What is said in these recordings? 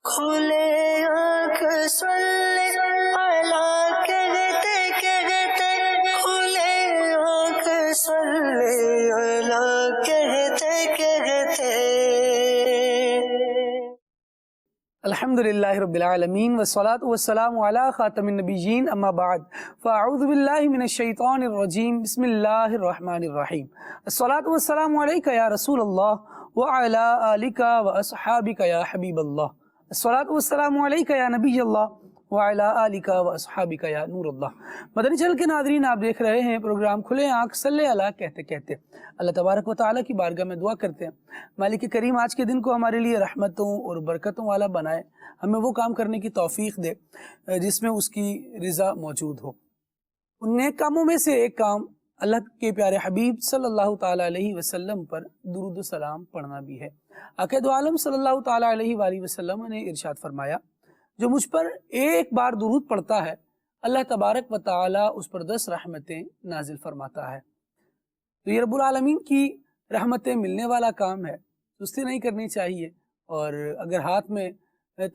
کھلے آنکھ سلے اعلیٰ کہتے کہتے، کھلے آنکھ سلے اعلیٰ کہتے کہتے۔ الحمد للہ رب العالمین والصلاة والسلام علی خاتم النبیین اما بعد فاعوذ باللہ من الشیطان الرجیم بسم اللہ الرحمن الرحیم الصلاة والسلام علیکہ یا رسول اللہ وعلی آلکہ واصحابکہ یا حبیب اللہ، الصلاة والسلام علیکہ یا نبی اللہ وعلی آلکہ واصحابکہ یا نور اللہ۔ مدنی چینل کے ناظرین، آپ دیکھ رہے ہیں پروگرام کھلے آنکھ صلی اللہ کہتے کہتے۔ اللہ تبارک و تعالیٰ کی بارگاہ میں دعا کرتے ہیں مالک کریم آج کے دن کو ہمارے لیے رحمتوں اور برکتوں والا بنائے، ہمیں وہ کام کرنے کی توفیق دے جس میں اس کی رضا موجود ہو۔ ان نیک کاموں میں سے ایک کام اللہ کے پیارے حبیب صلی اللہ تعالیٰ علیہ وسلم پر درود و سلام پڑھنا بھی ہے۔ آقا دو عالم صلی اللہ تعالیٰ علیہ وآلہ وسلم نے ارشاد فرمایا، جو مجھ پر ایک بار درود پڑھتا ہے اللہ تبارک و تعالیٰ اس پر 10 رحمتیں نازل فرماتا ہے۔ تو یہ رب العالمین کی رحمتیں ملنے والا کام ہے، سستی نہیں کرنی چاہیے، اور اگر ہاتھ میں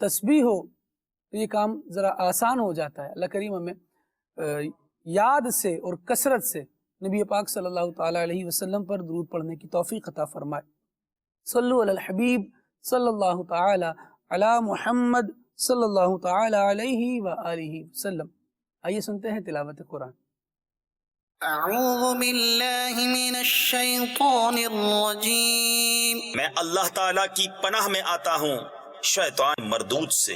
تسبیح ہو تو یہ کام ذرا آسان ہو جاتا ہے۔ اللہ کریم ہمیں یاد سے اور کثرت سے نبی پاک صلی اللہ تعالیٰ علیہ وسلم پر درود پڑھنے کی توفیق عطا فرمائے۔ صلو علی الحبیب صلی اللہ تعالیٰ علی محمد صلی اللہ تعالیٰ علیہ وآلہ وسلم۔ آئیے سنتے ہیں تلاوت قرآن۔ اعوذ باللہ من الشیطان الرجیم، میں اللہ تعالیٰ کی پناہ میں آتا ہوں شیطان مردود سے۔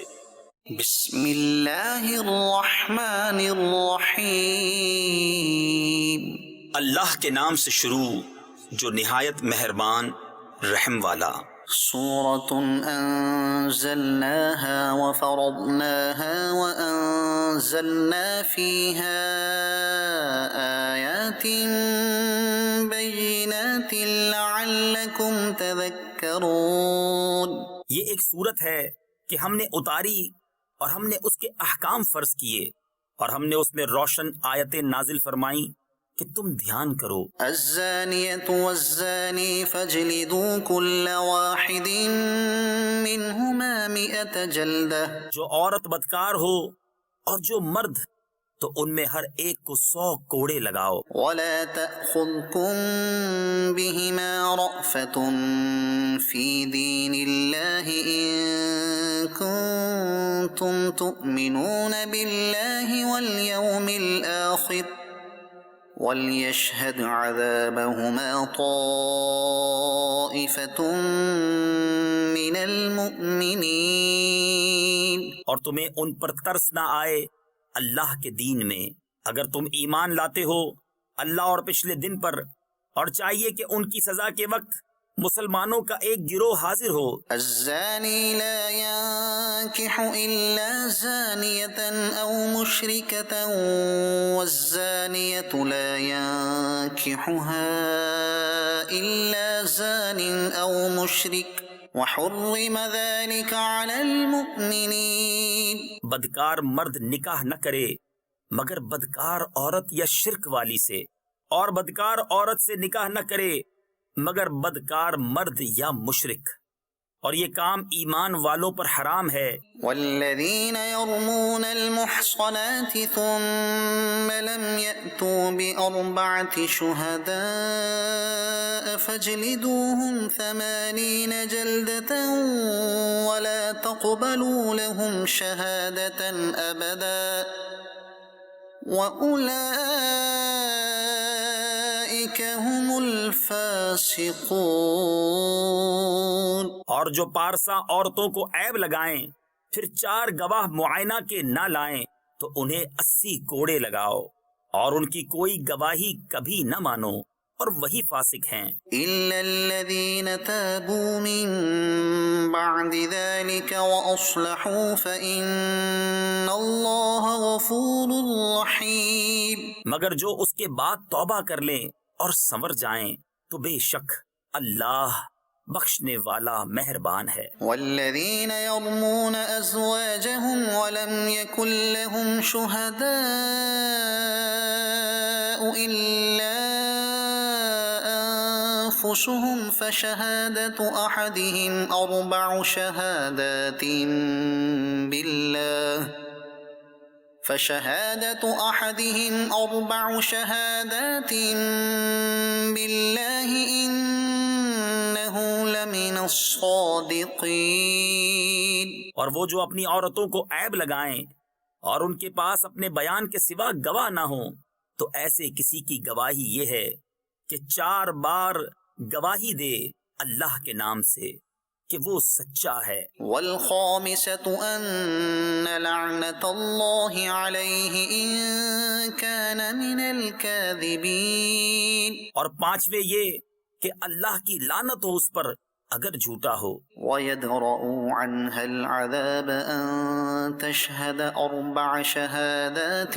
بسم اللہ الرحمن الرحیم، اللہ کے نام سے شروع جو نہایت مہربان رحم والا۔ سورة أنزلناها وفرضناها وأنزلنا فيها آيات بينات لعلكم تذكرون۔ یہ ایک سورت ہے کہ ہم نے اتاری اور ہم نے اس کے احکام فرض کیے اور ہم نے اس میں روشن آیتیں نازل فرمائیں کہ تم دھیان کرو۔ الزانية والزاني فاجلدوا كل واحد منهما 100 جلدة، جو عورت بدکار ہو اور جو مرد، تو ان میں ہر ایک کو 100 کوڑے لگاؤ۔ ولا تأخذكم بهما رأفة في دين الله إن كنتم تؤمنون بالله واليوم الآخر وَلْيَشْهَدْ عَذَابَهُمَا طَائِفَةٌ مِّنَ الْمُؤْمِنِينَ۔ اور تمہیں ان پر ترس نہ آئے اللہ کے دین میں اگر تم ایمان لاتے ہو اللہ اور پچھلے دن پر، اور چاہیے کہ ان کی سزا کے وقت مسلمانوں کا ایک گروہ حاضر ہو۔ الزانی لا ينكح إلا زانية أو مشركة والزانية لا ينكحها إلا زان أو مشرك وحرم ذلك على المؤمنين۔ بدکار مرد نکاح نہ کرے مگر بدکار عورت یا شرک والی سے، اور بدکار عورت سے نکاح نہ کرے مگر بدکار مرد یا مشرک، اور یہ کام ایمان والوں پر حرام ہے۔ والذین يرمون المحصنات ثم لم يأتوا بأربعة شهداء فاجلدوهم 80 جلدة ولا تقبلوا لهم شهادة أبدا وأولئك هم الفاسقون۔ اور جو پارسا عورتوں کو عیب لگائیں پھر 4 گواہ معائنہ کے نہ لائیں تو انہیں 80 کوڑے لگاؤ، اور ان کی کوئی گواہی کبھی نہ مانو، اور وہی فاسق ہیں۔ إلا الذين تابوا من بعد ذلك وأصلحوا فإن الله غفور رحيم۔ مگر جو اس کے بعد توبہ کر لیں اور سنور جائیں تو بے شک اللہ بخشنے والا مہربان ہے۔ والذين يرمون أزواجهم ولم يكن لهم شهداء إلا أنفسهم فشهادة أحدهم أربع شهادات بالله إنه لمن الصادقين. اور وہ جو اپنی عورتوں کو عیب لگائیں اور ان کے پاس اپنے بیان کے سوا گواہ نہ ہوں تو ایسے کسی کی گواہی یہ ہے کہ 4 بار گواہی دے اللہ کے نام سے کہ وہ سچا ہے. والخامسة أن لعنة الله عليه إن كان من الكاذبين. اور 5ویں یہ کہ اللہ کی لعنت ہو اس پر اگر جھوٹا ہو. ويدرأ عنها العذاب أن تشهد 4 شهادات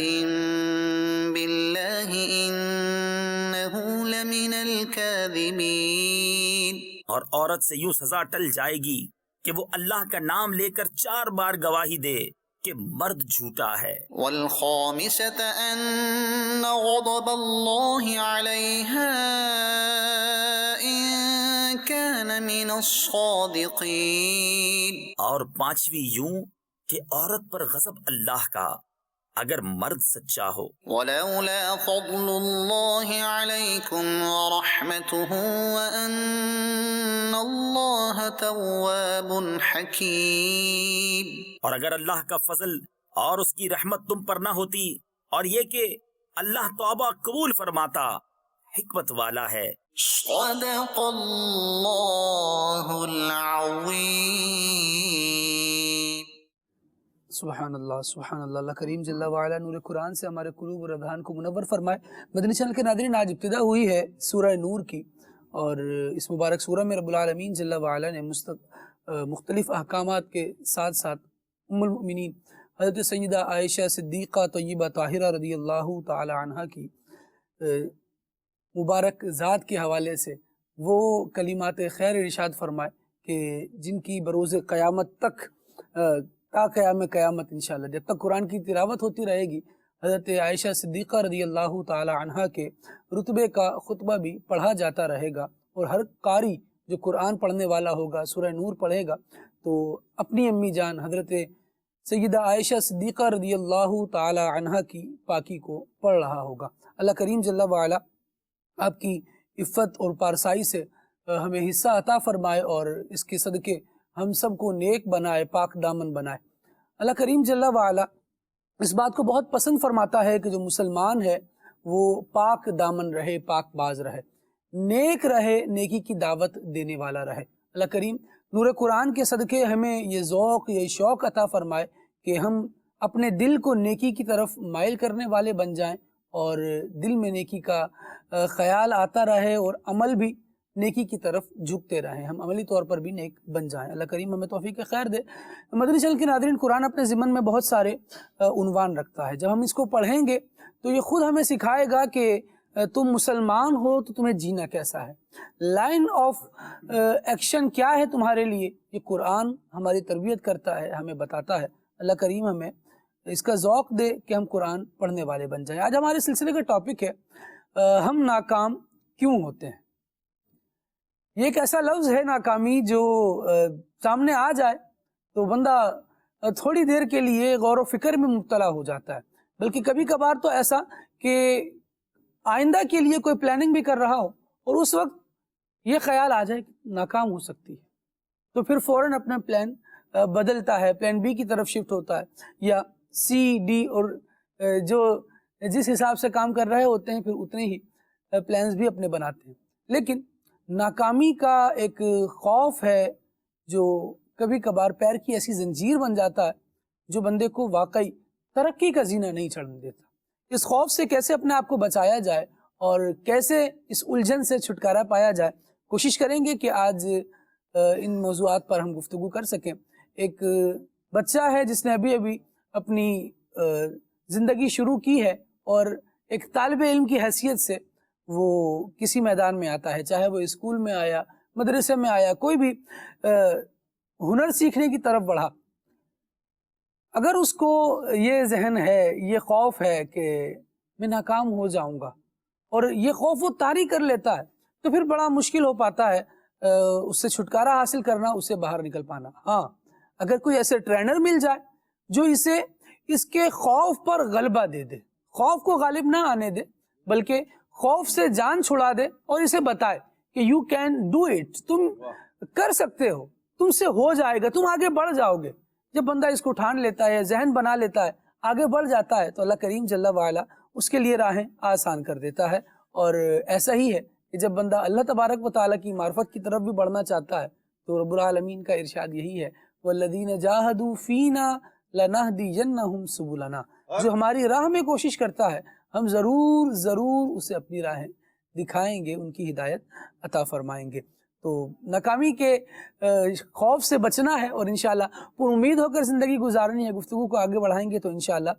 بالله إنه لمن الكاذبين. اور عورت سے یوں سزا ٹل جائے گی کہ وہ اللہ کا نام لے کر 4 بار گواہی دے کہ مرد جھوٹا ہے. والخامسة أن غضب الله عليها إن كان من الصادقين. اور 5ویں یوں کہ عورت پر غضب اللہ کا اگر مرد سچا ہو. ولولا فضل الله عليكم ورحمته وأن الله تواب حكيم. اور اگر اللہ کا فضل اور اس کی رحمت تم پر نہ ہوتی اور یہ کہ اللہ توبہ قبول فرماتا حکمت والا ہے. صدق اللہ العظیم. سبحان اللہ سبحان اللہ. اللہ کریم جل وعلا نور قرآن سے ہمارے قلوب اور اذہان کو منور فرمائے. مدنی چینل کے ناظرین، آج ابتدا ہوئی ہے سورہ نور کی، اور اس مبارک سورہ میں رب العالمین جل وعلا نے مختلف احکامات کے ساتھ ساتھ ام المؤمنین حضرت سیدہ عائشہ صدیقہ طیبہ طاہرہ رضی اللہ تعالی عنہ کی مبارک ذات کے حوالے سے وہ کلمات خیر ارشاد فرمائے کہ جن کی بروز قیامت تک تا قیام قیامت انشاءاللہ جب تک قرآن کی تلاوت ہوتی رہے گی، حضرت عائشہ صدیقہ رضی اللہ تعالی عنہ کے رتبے کا خطبہ بھی پڑھا جاتا رہے گا. اور ہر قاری جو قرآن پڑھنے والا ہوگا، سورہ نور پڑھے گا، تو اپنی امی جان حضرت سیدہ عائشہ صدیقہ رضی اللہ تعالی عنہ کی پاکی کو پڑھ رہا ہوگا. اللہ کریم جل وعلا آپ کی عفت اور پارسائی سے ہمیں حصہ عطا فرمائے اور اس کے صدقے ہم سب کو نیک بنائے، پاک دامن بنائے. اللہ کریم جل وعلا اس بات کو بہت پسند فرماتا ہے کہ جو مسلمان ہے وہ پاک دامن رہے، پاک باز رہے، نیک رہے، نیکی کی دعوت دینے والا رہے. اللہ کریم نور قرآن کے صدقے ہمیں یہ ذوق، یہ شوق عطا فرمائے کہ ہم اپنے دل کو نیکی کی طرف مائل کرنے والے بن جائیں اور دل میں نیکی کا خیال آتا رہے اور عمل بھی نیکی کی طرف جھکتے رہیں، ہم عملی طور پر بھی نیک بن جائیں. اللہ کریم ہمیں توفیق خیر دے. مدنی چینل کے ناظرین، قرآن اپنے ضمن میں بہت سارے عنوان رکھتا ہے. جب ہم اس کو پڑھیں گے تو یہ خود ہمیں سکھائے گا کہ تم مسلمان ہو تو تمہیں جینا کیسا ہے، لائن آف ایکشن کیا ہے تمہارے لیے. یہ قرآن ہماری تربیت کرتا ہے، ہمیں بتاتا ہے. اللہ کریم ہمیں اس کا ذوق دے کہ ہم قرآن پڑھنے والے بن جائیں. آج ہمارے سلسلے کا ٹاپک ہے ہم ناکام کیوں ہوتے ہیں. یہ ایک ایسا لفظ ہے ناکامی جو سامنے آ جائے تو بندہ تھوڑی دیر کے لیے غور و فکر میں مبتلا ہو جاتا ہے، بلکہ کبھی کبھار تو ایسا کہ آئندہ کے لیے کوئی پلاننگ بھی کر رہا ہو اور اس وقت یہ خیال آ جائے کہ ناکام ہو سکتی ہے، تو پھر فوراً اپنا پلان بدلتا ہے، پلان بی کی طرف شفٹ ہوتا ہے، یا سی ڈی، اور جو جس حساب سے کام کر رہے ہوتے ہیں پھر اتنے ہی پلانز بھی اپنے بناتے ہیں. لیکن ناکامی کا ایک خوف ہے جو کبھی کبھار پیر کی ایسی زنجیر بن جاتا ہے جو بندے کو واقعی ترقی کا زینہ نہیں چڑھنے دیتا. اس خوف سے کیسے اپنے آپ کو بچایا جائے اور کیسے اس الجھن سے چھٹکارا پایا جائے، کوشش کریں گے کہ آج ان موضوعات پر ہم گفتگو کر سکیں. ایک بچہ ہے جس نے ابھی اپنی زندگی شروع کی ہے اور ایک طالب علم کی حیثیت سے وہ کسی میدان میں آتا ہے، چاہے وہ اسکول میں آیا، مدرسے میں آیا، کوئی بھی ہنر سیکھنے کی طرف بڑھا. اگر اس کو یہ ذہن ہے، یہ خوف ہے کہ میں ناکام ہو جاؤں گا، اور یہ خوف وہ طاری کر لیتا ہے، تو تو پھر بڑا مشکل ہو پاتا ہے اس سے چھٹکارا حاصل کرنا، اسے باہر نکل پانا۔ ہاں اگر کوئی ایسے ٹرینر مل جائے جو اسے اس کے خوف پر غلبہ دے دے، خوف کو غالب نہ آنے دے بلکہ خوف سے جان چھڑا دے اور اسے بتائے کہ یو کین ڈو اٹ، تم کر سکتے ہو، تم سے ہو جائے گا، تم آگے بڑھ جاؤ گے۔ جب بندہ اس کو ٹھان لیتا ہے، ذہن بنا لیتا ہے، آگے بڑھ جاتا ہے، تو اللہ کریم جل وعلا اس کے لیے راہیں آسان کر دیتا ہے۔ اور ایسا ہی ہے کہ جب بندہ اللہ تبارک و تعالیٰ کی معرفت کی طرف بھی بڑھنا چاہتا ہے تو رب العالمین کا ارشاد یہی ہے، وَالَّذِينَ جَاهَدُوا فِينَا لَنَهْدِيَنَّهُمْ سُبُلَنَا، جو ہماری راہ میں کوشش کرتا ہے ہم ضرور اسے اپنی راہیں دکھائیں گے، ان کی ہدایت عطا فرمائیں گے۔ تو ناکامی کے خوف سے بچنا ہے اور انشاءاللہ پر امید ہو کر زندگی گزارنی ہے۔ گفتگو کو آگے بڑھائیں گے تو انشاءاللہ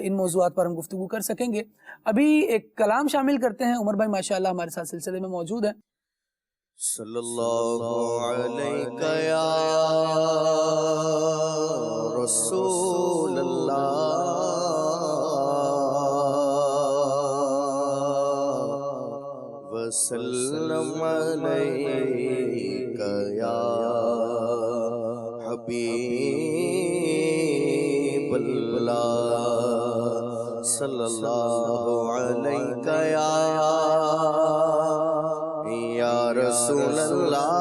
ان موضوعات پر ہم گفتگو کر سکیں گے۔ ابھی ایک کلام شامل کرتے ہیں، عمر بھائی ماشاءاللہ ہمارے ساتھ سلسلے میں موجود ہیں۔ صلی اللہ علیہ یا رسول اللہ وسلم علیک یا حبیب اللہ، صلی اللہ علیک یا رسول اللہ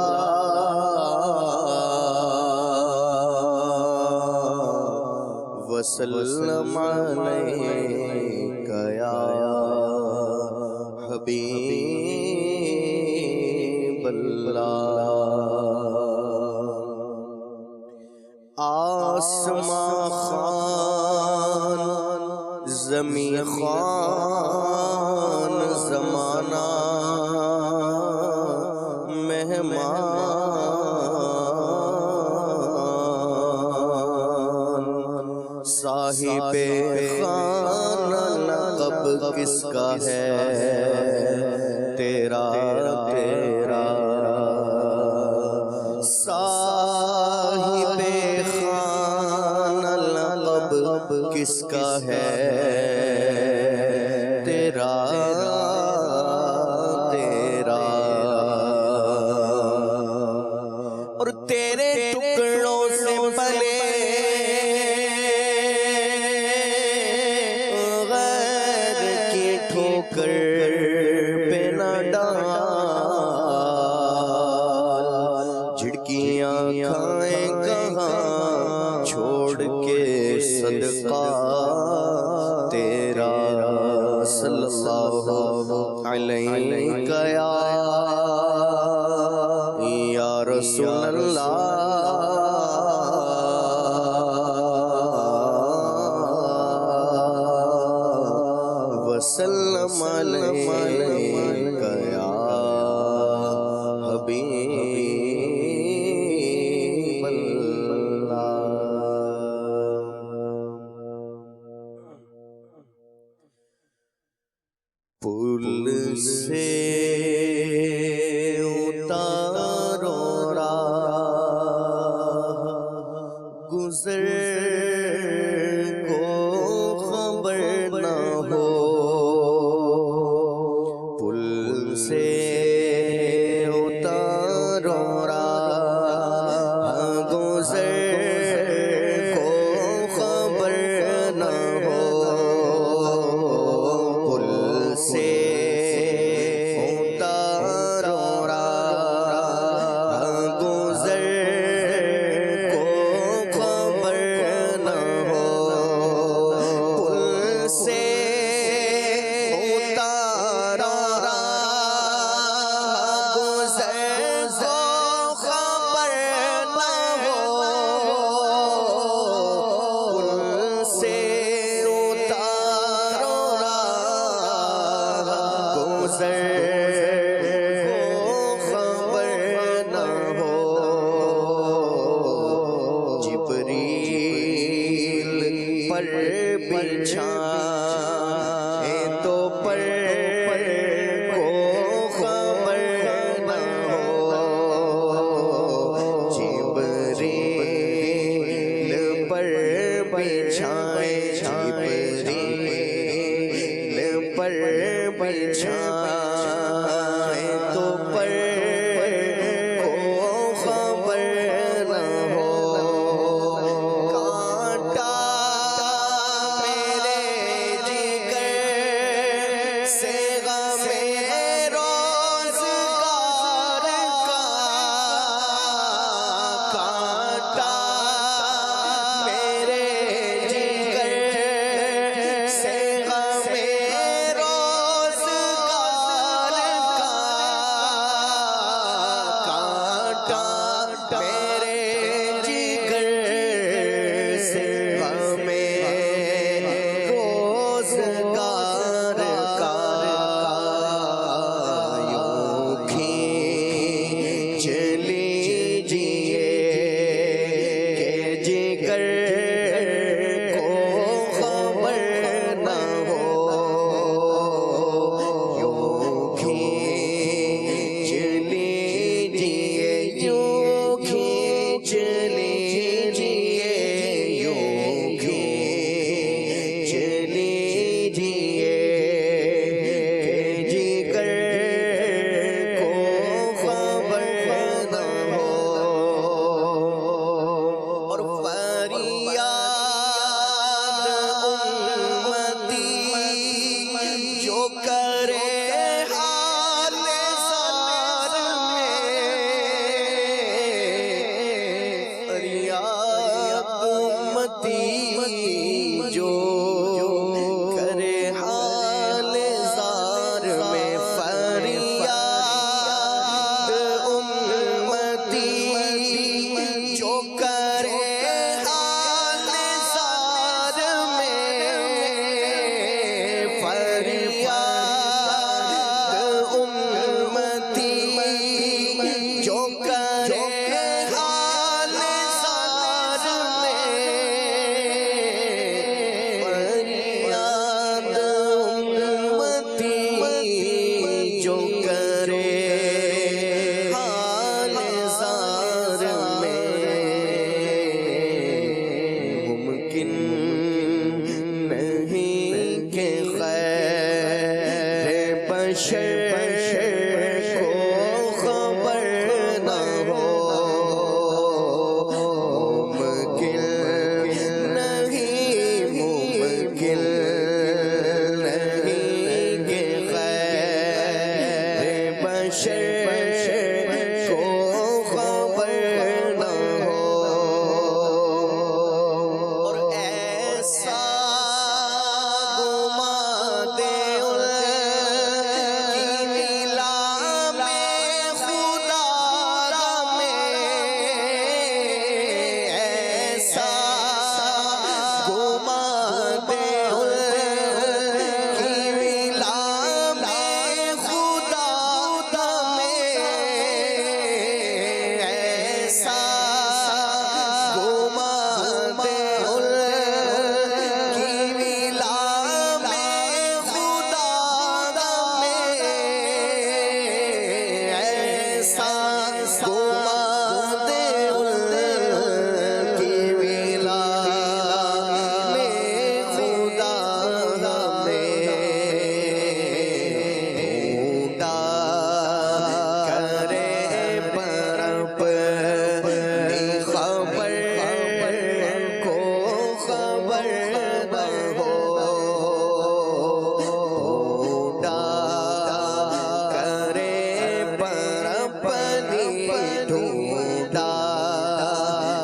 وسلم علیک یا حبیب اللہ۔ آسمان خان زمین خان زمانہ مہمان، صاحب خانہ لقب کس کا ہے تیرا تیرا، صاحب خانہ لقب کس کا ہے تیرا تیرا، اور تیرے ٹکڑوں سے پلے غیر کی ٹھوکر پہ نہ ڈال، جھڑکیاں کھائیں کہاں چھوڑ کے صدقہ تیرا، صلی اللہ علیہ یا رسول اللہ وسلم علیک یا حبیب اللہ۔ پل سے اتارو راہ گزر کو خبر نہ ہو، پل سے اتارو راہ گزر کو خبر نہ ہو، پل سے اتارو راہ گزر کو خبر نہ ہو، پل سے اتارو راہ گزر کو خبر نہ ہو، پل سے اتارو راہ گزر کو خبر نہ ہو، جبریل پر بچھائے تو پر کو خبر نہ ہو، جبریل پر بچھائے جبریل پر بچھائے تو جگر کو خبر نہ ہو یوں کھینچ لیجیے یوں کھینچ لیجیے یوں کھینچ لیجیے جگر کو خبر نہ ہو اور فریاد امتی جو کرے حال زار میں فریاد امتی جو کرے حال زار میں فریاد امتی جو کرے حال زار میں فریاد امتی جو کرے حال زار میں فریاد امتی جو کرے حال زار میں ممکن نہیں کہ خیر بشر کو خبر نہ ہو ممکن نہیں ممکن نہیں کہ خیر بشر کو خبر نہ ہو اور ایسا گما دے ان کی ملا میں خدا میں ایسا گما دے ان کی ملا میں خدا میں ایسا گما دے ان کی ملا میں خدا میں ایسا گما دے ان کی ملا میں خدا میں ڈھونڈا کرے پر اپنی خبر کو خبر نہ ہو ڈھونڈا کرے پر اپنی ڈھونڈا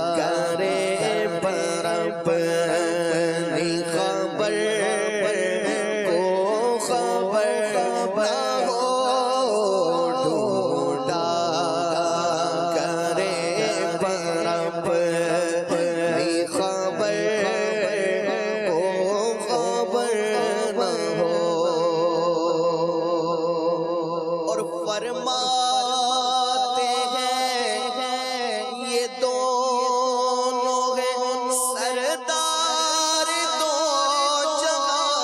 کرے پر اپنی خبر کو خبر نہ ہو ڈھونڈا کرے پر اپنی خبر کو خبر نہ ہو اور فرماتے ہیں یہ دونوں ہیں سردار دو جہاں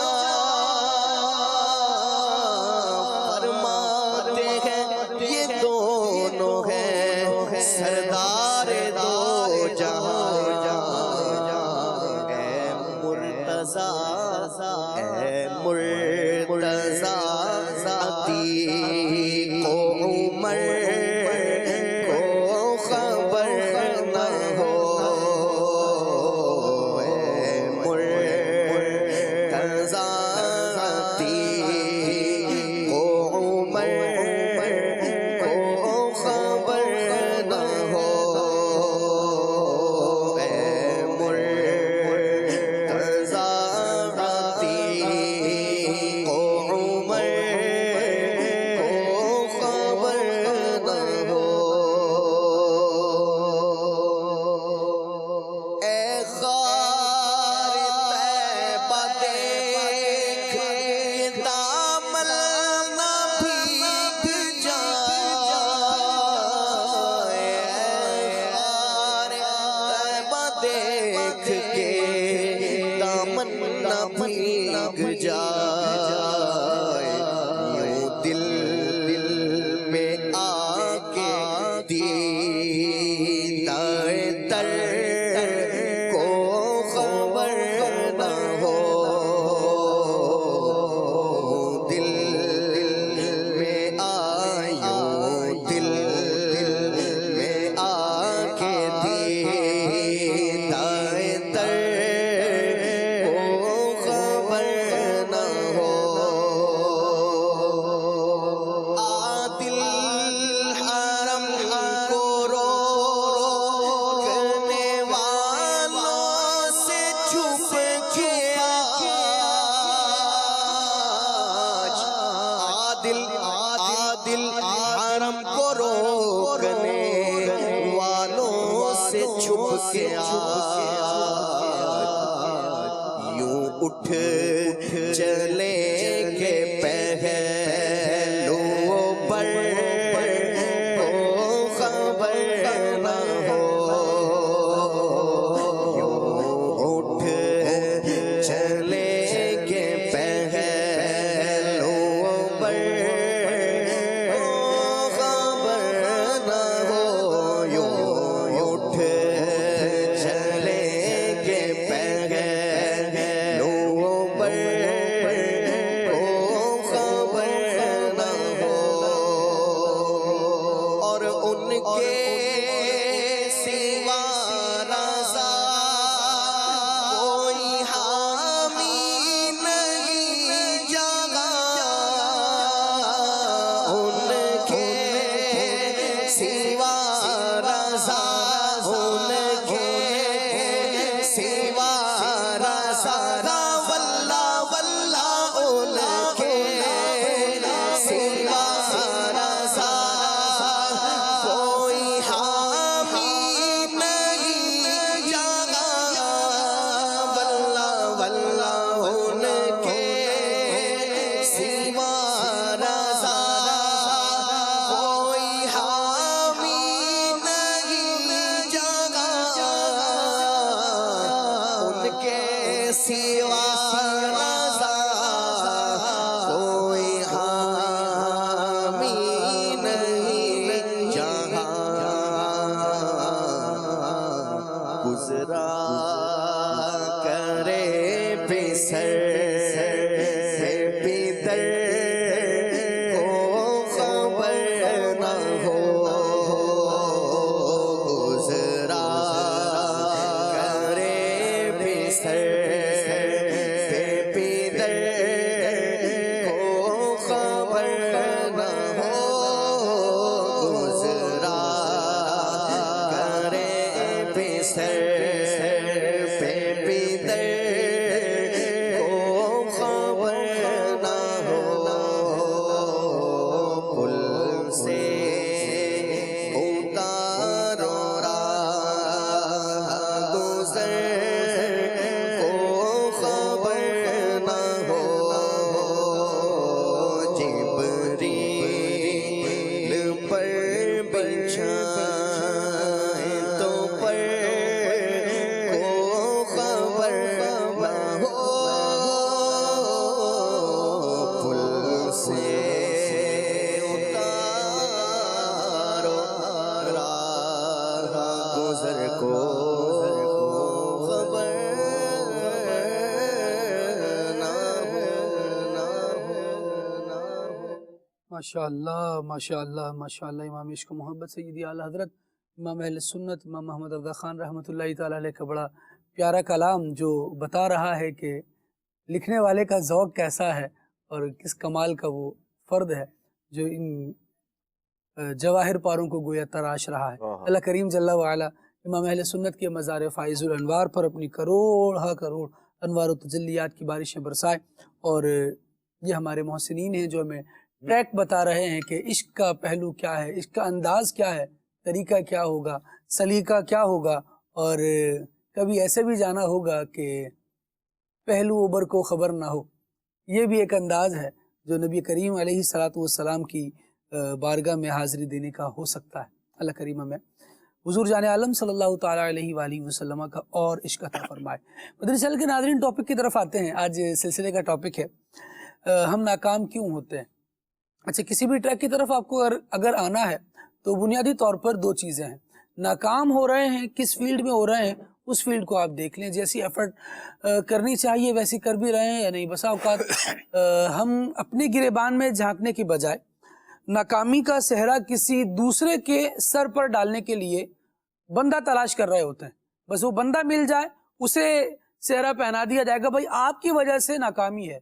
فرماتے ہیں یہ دونوں ہیں سردار دو جہاں اے مرتضیٰ اے مرتضیٰ عتیق و عمر کو خبر نہ ہو اے مرتضیٰ عتیق و عمر کو خبر نہ ہو اے مرتضیٰ عتیق کے آج عادل حرم کو روکنے والوں سے چھپ کے یوں اٹھ چلے کے پہلوؤں پر کو خبر نہ ہو یوں اٹھ چلے کے پہلوؤں پر کو خبر نہ ہو یوں اٹھ چلے کے پہلوؤں پر کو خبر نہ ہو اور ان کے سوا رضا کوئی حامی نہیں جگہ ان کے سوا رضا ان کے سوا رضا واللہ واللہ ان کے سوا رضا کوئی حامی نہیں جگہ واللہ واللہ ان کے سوا رضا کوئی حامی نہیں جگہ ان کے سوا رضا کوئی حامی نہیں جہاں گزرا کرے بسر بدر کو خبر نہ ہو گزرا کرے بسر بدر کو خبر نہ ہو گزرا کرے بسر بدر کو خبر نہ ہو پل سے اتارو راہ گزر کو خبر نہ ہو جبریل پر بچھائے تو پر کو خبر نہ ہو پل سے اتارو راہ گزر کو خبر نہ ہو ماشاءاللہ ماشاءاللہ ماشاءاللہ امام عشق و محبت سیدی اعلیٰ حضرت امام اہل سنت امام محمد رضا خان رحمۃ اللہ تعالیٰ علیہ کا بڑا پیارا کلام جو بتا رہا ہے کہ لکھنے والے کا ذوق کیسا ہے اور کس کمال کا وہ فرد ہے جو ان جواہر پاروں کو گویا تراش رہا ہے۔ اللہ کریم جل وعلا امام اہل سنت کے مزار فائز الانوار پر اپنی کروڑ کروڑ انوار و تجلیات کی بارشیں برسائے، اور یہ ہمارے محسنین ہیں جو ہمیں ٹریک بتا رہے ہیں کہ عشق کا پہلو کیا ہے، عشق کا انداز کیا ہے، طریقہ کیا ہوگا، سلیقہ کیا ہوگا، اور کبھی ایسے بھی جانا ہوگا کہ پہلو اوبر کو خبر نہ ہو۔ یہ بھی ایک انداز ہے جو نبی کریم علیہ السلام کی بارگاہ میں حاضری دینے کا ہو سکتا ہے۔ اللہ کریم ہمیں حضور جان عالم صلی اللہ تعالیٰ علیہ وآلہ وسلم کا اور عشق عطا فرمائے۔ مدنی چینل کے ناظرین، ٹاپک کی طرف آتے ہیں۔ آج سلسلے کا ٹاپک ہے ہم ناکام کیوں ہوتے ہیں۔ اچھا، کسی بھی ٹریک کی طرف آپ کو اگر آنا ہے تو بنیادی طور پر دو چیزیں ہیں۔ ناکام ہو رہے ہیں، کس فیلڈ میں ہو رہے ہیں، اس فیلڈ کو آپ دیکھ لیں، جیسی ایفرٹ کرنی چاہیے ویسی کر بھی رہے ہیں یا نہیں۔ بسا اوقات ہم اپنے گریبان میں جھانکنے کی بجائے ناکامی کا صحرا کسی دوسرے کے سر پر ڈالنے کے لیے بندہ تلاش کر رہے ہوتے ہیں۔ بس وہ بندہ مل جائے، اسے صحرا پہنا دیا جائے گا، بھائی آپ کی وجہ سے ناکامی ہے۔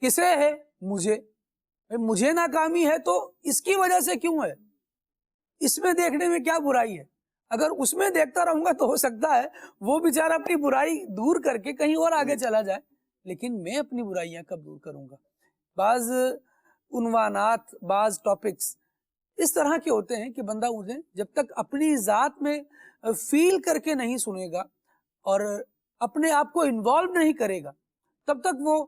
کسے ہے؟ مجھے ناکامی ہے تو اس کی وجہ سے کیوں ہے؟ اس میں دیکھنے میں کیا برائی ہے؟ اگر اس میں دیکھتا رہوں گا تو ہو سکتا ہے وہ بیچارہ اپنی برائی دور کر کے کہیں اور آگے چلا جائے، لیکن میں اپنی برائیاں کب دور کروں گا؟ بعض عنوانات، بعض ٹاپکس اس طرح کے ہوتے ہیں کہ بندہ انہیں جب تک اپنی ذات میں فیل کر کے نہیں سنے گا اور اپنے آپ کو انوالو نہیں کرے گا، تب تک وہ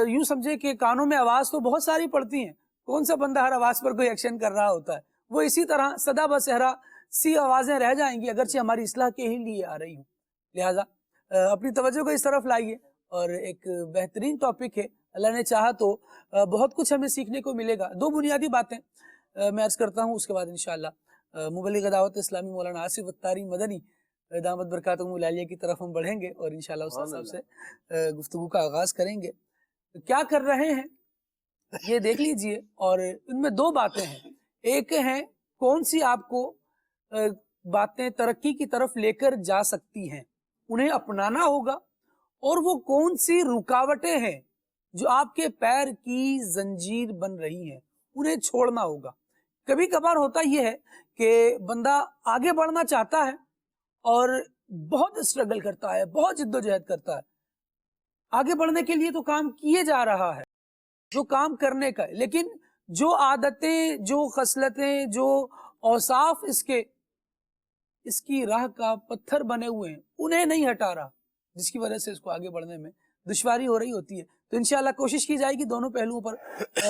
یوں سمجھے کہ کانوں میں آواز تو بہت ساری پڑتی ہیں، کون سا بندہ ہر آواز پر کوئی ایکشن کر رہا ہوتا ہے؟ وہ اسی طرح سدا بصحرا سی آوازیں رہ جائیں گی، اگرچہ ہماری اصلاح کے ہی لیے آ رہی ہوں۔ لہٰذا اپنی توجہ کو اس طرف لائیے، اور ایک بہترین ٹاپک ہے، اللہ نے چاہا تو بہت کچھ ہمیں سیکھنے کو ملے گا۔ دو بنیادی باتیں میں عرض کرتا ہوں، اس کے بعد انشاءاللہ مبلغ دعوت اسلامی مولانا آصف اتاری مدنی دامت برکاتہم العالیہ کی طرف ہم بڑھیں گے اور انشاءاللہ استاد صاحب سے گفتگو کا آغاز کریں گے۔ کیا کر رہے ہیں یہ دیکھ لیجئے، اور ان میں دو باتیں ہیں۔ ایک ہیں کون سی آپ کو باتیں ترقی کی طرف لے کر جا سکتی ہیں، انہیں اپنانا ہوگا، اور وہ کون سی رکاوٹیں ہیں جو آپ کے پیر کی زنجیر بن رہی ہیں، انہیں چھوڑنا ہوگا۔ کبھی کبھار ہوتا یہ ہے کہ بندہ آگے بڑھنا چاہتا ہے اور بہت اسٹرگل کرتا ہے، بہت جد و جہد کرتا ہے، آگے بڑھنے کے لیے تو کام کیے جا رہا ہے جو کام کرنے کا ہے، لیکن جو عادتیں، جو خصلتیں، جو اوصاف اس کی راہ کا پتھر بنے ہوئے ہیں، انہیں نہیں ہٹا رہا، جس کی وجہ سے اس کو آگے بڑھنے میں دشواری ہو رہی ہوتی ہے۔ تو انشاءاللہ کوشش کی جائے گی دونوں پہلوؤں پر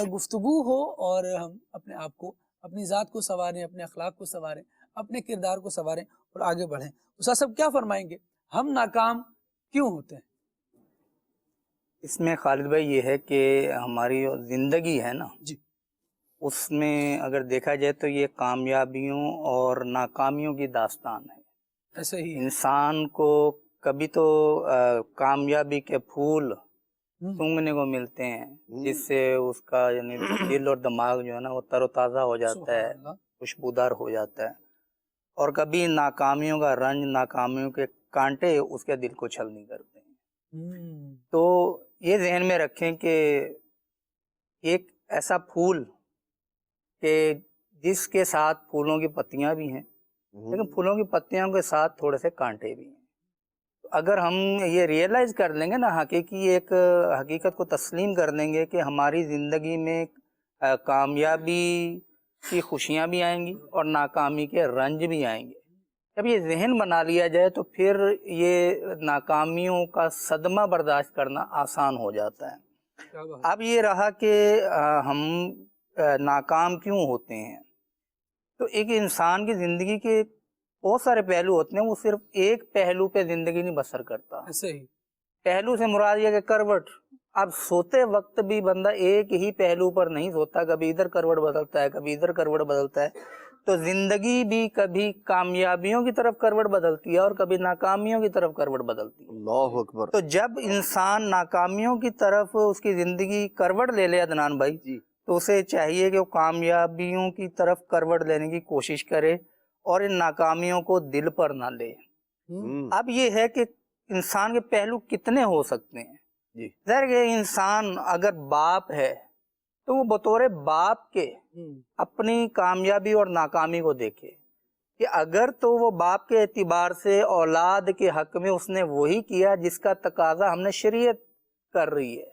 گفتگو ہو، اور ہم اپنے آپ کو، اپنی ذات کو سنواریں، اپنے اخلاق کو سنواریں، اپنے کردار کو سنواریں اور آگے بڑھیں۔ استاد صاحب کیا فرمائیں گے، ہم ناکام کیوں ہوتے ہیں؟ اس میں خالد بھائی یہ ہے کہ ہماری زندگی ہے نا جی، اس میں اگر دیکھا جائے تو یہ کامیابیوں اور ناکامیوں کی داستان ہے۔ ایسے ہی انسان کو کبھی تو کامیابی کے پھول سونگھنے کو ملتے ہیں، جس سے اس کا یعنی دل اور دماغ جو ہے نا وہ تر و تازہ ہو جاتا ہے، خوشبودار ہو جاتا ہے، اور کبھی ناکامیوں کا رنج، ناکامیوں کے کانٹے اس کے دل کو چھلنی کرتے ہیں۔ تو یہ ذہن میں رکھیں کہ ایک ایسا پھول کہ جس کے ساتھ پھولوں کی پتیاں بھی ہیں، لیکن پھولوں کی پتیاں کے ساتھ تھوڑے سے کانٹے بھی ہیں۔ تو اگر ہم یہ ریئلائز کر لیں گے نا، ایک حقیقت کو تسلیم کر لیں گے کہ ہماری زندگی میں کامیابی کی خوشیاں بھی آئیں گی اور ناکامی کے رنج بھی آئیں گے، جب یہ ذہن بنا لیا جائے تو پھر یہ ناکامیوں کا صدمہ برداشت کرنا آسان ہو جاتا ہے۔ اب یہ رہا کہ ہم ناکام کیوں ہوتے ہیں، تو ایک انسان کی زندگی کے بہت سارے پہلو ہوتے ہیں، وہ صرف ایک پہلو پہ زندگی نہیں بسر کرتا۔ ایسے ہی پہلو سے مراد یہ کہ کروٹ، اب سوتے وقت بھی بندہ ایک ہی پہلو پر نہیں سوتا، کبھی ادھر کروٹ بدلتا ہے، کبھی ادھر کروٹ بدلتا ہے۔ تو زندگی بھی کبھی کامیابیوں کی طرف کروٹ بدلتی ہے اور کبھی ناکامیوں کی طرف کروٹ بدلتی ہے۔ اللہ اکبر۔ تو جب انسان ناکامیوں کی طرف اس کی زندگی کروٹ لے لے عدنان بھائی، تو اسے چاہیے کہ وہ کامیابیوں کی طرف کروٹ لینے کی کوشش کرے اور ان ناکامیوں کو دل پر نہ لے۔ اب یہ ہے کہ انسان کے پہلو کتنے ہو سکتے ہیں۔ ظاہر کہ انسان اگر باپ ہے تو وہ بطور باپ کے اپنی کامیابی اور ناکامی کو دیکھے کہ اگر تو وہ باپ کے اعتبار سے اولاد کے حق میں اس نے وہی کیا جس کا تقاضا ہم نے شریعت کر رہی ہے،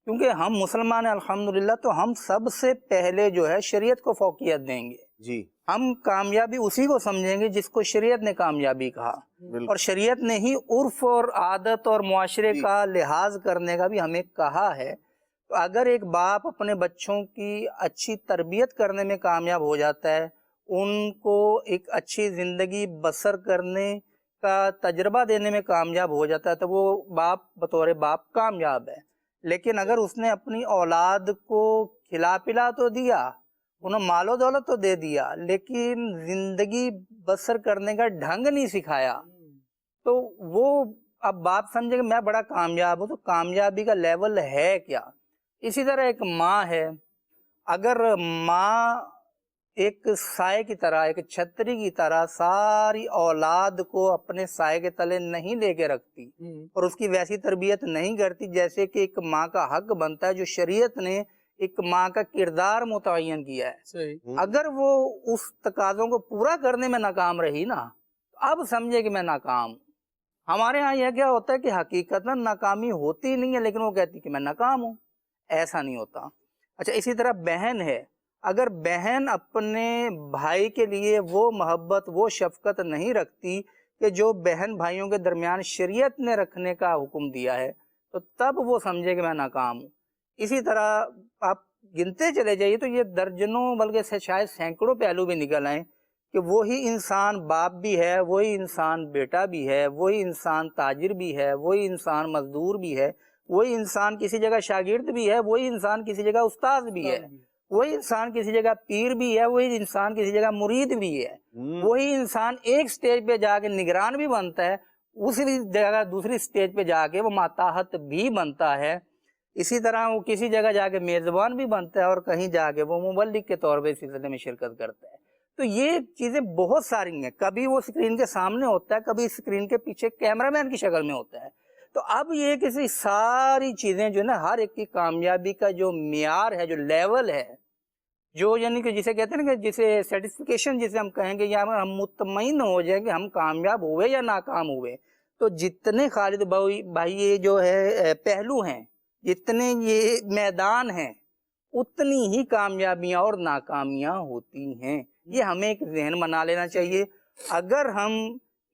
کیونکہ ہم مسلمان ہیں الحمدللہ، تو ہم سب سے پہلے جو ہے شریعت کو فوقیت دیں گے۔ ہم کامیابی اسی کو سمجھیں گے جس کو شریعت نے کامیابی کہا، اور شریعت نے ہی عرف اور عادت اور معاشرے کا لحاظ کرنے کا بھی ہمیں کہا ہے۔ تو اگر ایک باپ اپنے بچوں کی اچھی تربیت کرنے میں کامیاب ہو جاتا ہے، ان کو ایک اچھی زندگی بسر کرنے کا تجربہ دینے میں کامیاب ہو جاتا ہے، تو وہ باپ بطور باپ کامیاب ہے۔ لیکن اگر اس نے اپنی اولاد کو کھلا پلا تو دیا، انہیں مال و دولت تو دے دیا، لیکن زندگی بسر کرنے کا ڈھنگ نہیں سکھایا، تو وہ اب باپ سمجھے کہ میں بڑا کامیاب ہوں، تو کامیابی کا لیول ہے کیا؟ اسی طرح ایک ماں ہے، اگر ماں ایک سائے کی طرح، ایک چھتری کی طرح ساری اولاد کو اپنے سائے کے تلے نہیں لے کے رکھتی اور اس کی ویسی تربیت نہیں کرتی جیسے کہ ایک ماں کا حق بنتا ہے، جو شریعت نے ایک ماں کا کردار متعین کیا ہے، اگر وہ اس تقاضوں کو پورا کرنے میں ناکام رہی نا، اب سمجھے کہ میں ناکام ہوں. ہمارے ہاں یہ کیا ہوتا ہے کہ حقیقتاً ناکامی ہوتی نہیں ہے لیکن وہ کہتی کہ میں ناکام ہوں. ایسا نہیں ہوتا. اچھا اسی طرح بہن ہے، اگر بہن اپنے بھائی کے لیے وہ محبت وہ شفقت نہیں رکھتی کہ جو بہن بھائیوں کے درمیان شریعت نے رکھنے کا حکم دیا ہے تو تب وہ سمجھے کہ میں ناکام ہوں. اسی طرح آپ گنتے چلے جائیے تو یہ درجنوں بلکہ شاید سینکڑوں پہلو بھی نکل آئیں کہ وہی انسان باپ بھی ہے، وہی انسان بیٹا بھی ہے، وہی انسان تاجر بھی ہے، وہی انسان مزدور بھی ہے، وہی انسان کسی جگہ شاگرد بھی ہے، وہی انسان کسی جگہ استاد بھی ہے، وہی انسان کسی جگہ پیر بھی ہے، وہی انسان کسی جگہ مرید بھی ہے، وہی انسان ایک سٹیج پہ جا کے نگران بھی بنتا ہے، اسی جگہ دوسری سٹیج پہ جا کے وہ ماتحت بھی بنتا ہے. اسی طرح وہ کسی جگہ جا کے میزبان بھی بنتا ہے اور کہیں جا کے وہ مبلغ کے طور پہ سلسلے میں شرکت کرتا ہے. تو یہ چیزیں بہت ساری ہیں. کبھی وہ اسکرین کے سامنے ہوتا ہے، کبھی اسکرین کے پیچھے کیمرہ مین کی شکل میں ہوتا ہے. تو اب یہ کسی ساری چیزیں جو نا ہر ایک کی کامیابی کا جو معیار ہے، جو لیول ہے، جو یعنی کہ جسے کہتے ہیں نا کہ جسے سیٹسفیکیشن جسے ہم کہیں گے یا ہم مطمئن ہو جائیں کہ ہم کامیاب ہوئے یا ناکام ہوئے. تو جتنے خالد بھائی یہ جو ہے پہلو ہیں، جتنے یہ میدان ہیں، اتنی ہی کامیابیاں اور ناکامیاں ہوتی ہیں. یہ ہمیں ایک ذہن بنا لینا چاہیے. اگر ہم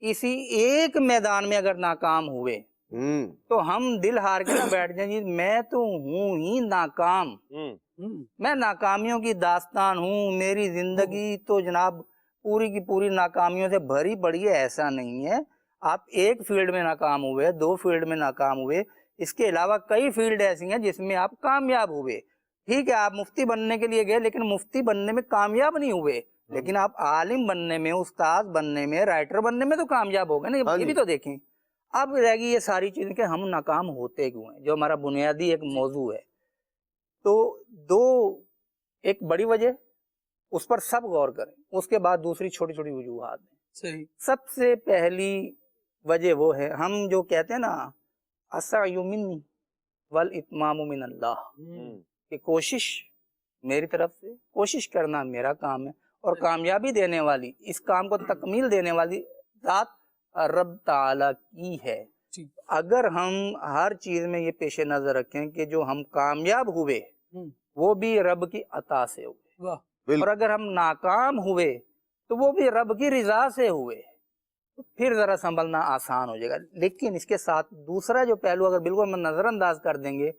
کسی ایک میدان میں اگر ناکام ہوئے تو ہم دل ہار کے نہ بیٹھ جائیں جی میں تو ہوں ہی ناکام، میں ناکامیوں کی داستان ہوں، میری زندگی تو جناب پوری کی پوری ناکامیوں سے بھری پڑی ہے. ایسا نہیں ہے. آپ ایک فیلڈ میں ناکام ہوئے، 2 فیلڈ میں ناکام ہوئے، اس کے علاوہ کئی فیلڈ ایسی ہیں جس میں آپ کامیاب ہوئے. ٹھیک ہے آپ مفتی بننے کے لیے گئے لیکن مفتی بننے میں کامیاب نہیں ہوئے، لیکن آپ عالم بننے میں، استاد بننے میں، رائٹر بننے میں تو کامیاب ہو گئے نا. یہ بھی تو دیکھیں. اب رہ گئی یہ ساری چیزیں کہ ہم ناکام ہوتے کیوں ہیں، جو ہمارا بنیادی ایک موضوع ہے. تو ایک بڑی وجہ اس پر سب غور کریں، اس کے بعد دوسری چھوٹی چھوٹی وجوہات ہیں. صحیح. سب سے پہلی وجہ وہ ہے ہم جو کہتے ہیں نا السعی منی والاتمام من اللہ، کہ کوشش میری طرف سے، کوشش کرنا میرا کام ہے، اور کامیابی دینے والی، اس کام کو تکمیل دینے والی ذات رب تعالی کی ہے. اگر ہم ہر چیز میں یہ پیش نظر رکھیں کہ جو ہم کامیاب ہوئے وہ بھی رب کی عطا سے ہوئے، اور اگر ہم ناکام ہوئے تو وہ بھی رب کی رضا سے ہوئے، تو پھر ذرا سنبھلنا آسان ہو جائے گا. لیکن اس کے ساتھ دوسرا جو پہلو اگر بالکل ہم نظر انداز کر دیں گے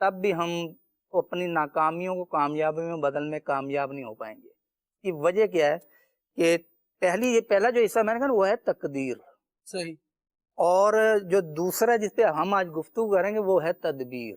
تب بھی ہم اپنی ناکامیوں کو کامیابی میں بدلنے میں کامیاب نہیں ہو پائیں گے. کی وجہ کیا ہے کہ پہلا جو حصہ میں نے کہا وہ ہے تقدیر. صحیح. اور جو دوسرا جس پہ ہم آج گفتگو کریں گے وہ ہے تدبیر.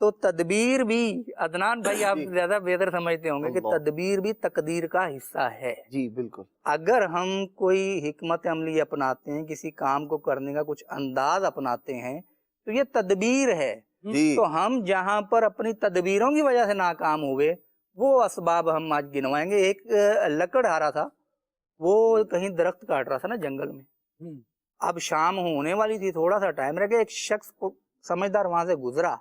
تو تدبیر بھی عدنان بھائی آپ زیادہ بہتر سمجھتے ہوں گے کہ تدبیر بھی تقدیر کا حصہ ہے. جی بالکل. اگر ہم کوئی حکمت عملی اپناتے ہیں، کسی کام کو کرنے کا کچھ انداز اپناتے ہیں تو یہ تدبیر ہے. تو ہم جہاں پر اپنی تدبیروں کی وجہ سے ناکام ہوئے وہ اسباب ہم آج گنوائیں گے. ایک لکڑہارا تھا، وہ کہیں درخت کاٹ رہا تھا نا جنگل میں. اب شام ہونے والی تھی، تھوڑا سا ٹائم رہ گیا. ایک شخص کو سمجھدار وہاں سے گزرا،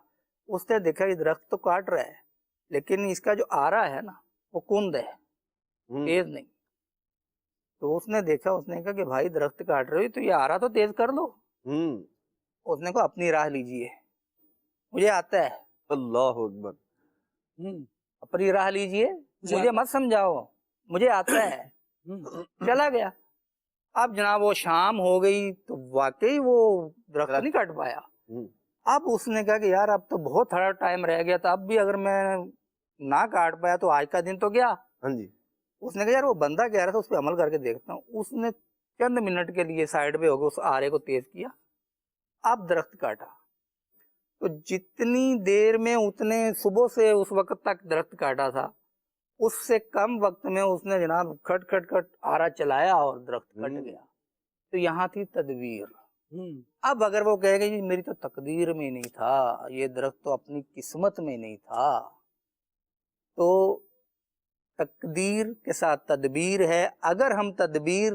اس نے دیکھا یہ درخت تو کاٹ رہا ہے لیکن اس کا جو آرا ہے نا وہ کند ہے، تیز نہیں. تو اس نے دیکھا، اس نے کہا کہ بھائی درخت کاٹ رہے ہو تو یہ آرا تو تیز کر دو. اس نے کہا اپنی راہ لیجئے، مجھے آتا ہے. اللہ اکبر. اپنی راہ لیجئے، مجھے مت سمجھاؤ، مجھے آتا ہے. چلا گیا. اب جناب وہ شام ہو گئی تو واقعی وہ درخت نہیں کاٹ پایا. اب اس نے کہا کہ یار اب تو بہت تھوڑا ٹائم رہ گیا تھا، اب بھی اگر میں نہ کاٹ پایا تو آج کا دن تو گیا. اس نے کہا یار وہ بندہ کہہ رہا تھا اس پہ عمل کر کے دیکھتا ہوں. اس نے چند منٹ کے لیے سائڈ پہ ہو گیا، اس آرے کو تیز کیا، اب درخت کاٹا. تو جتنی دیر میں اتنے صبح سے اس وقت تک درخت کاٹا تھا اس سے کم وقت میں اس نے جناب کھٹ کھٹ کھٹ آرا چلایا اور درخت کٹ گیا. تو یہاں تھی تدبیر. اب اگر وہ کہے گا جی میری تو تقدیر میں نہیں تھا، یہ درخت تو اپنی قسمت میں نہیں تھا، تو تقدیر کے ساتھ تدبیر ہے. اگر ہم تدبیر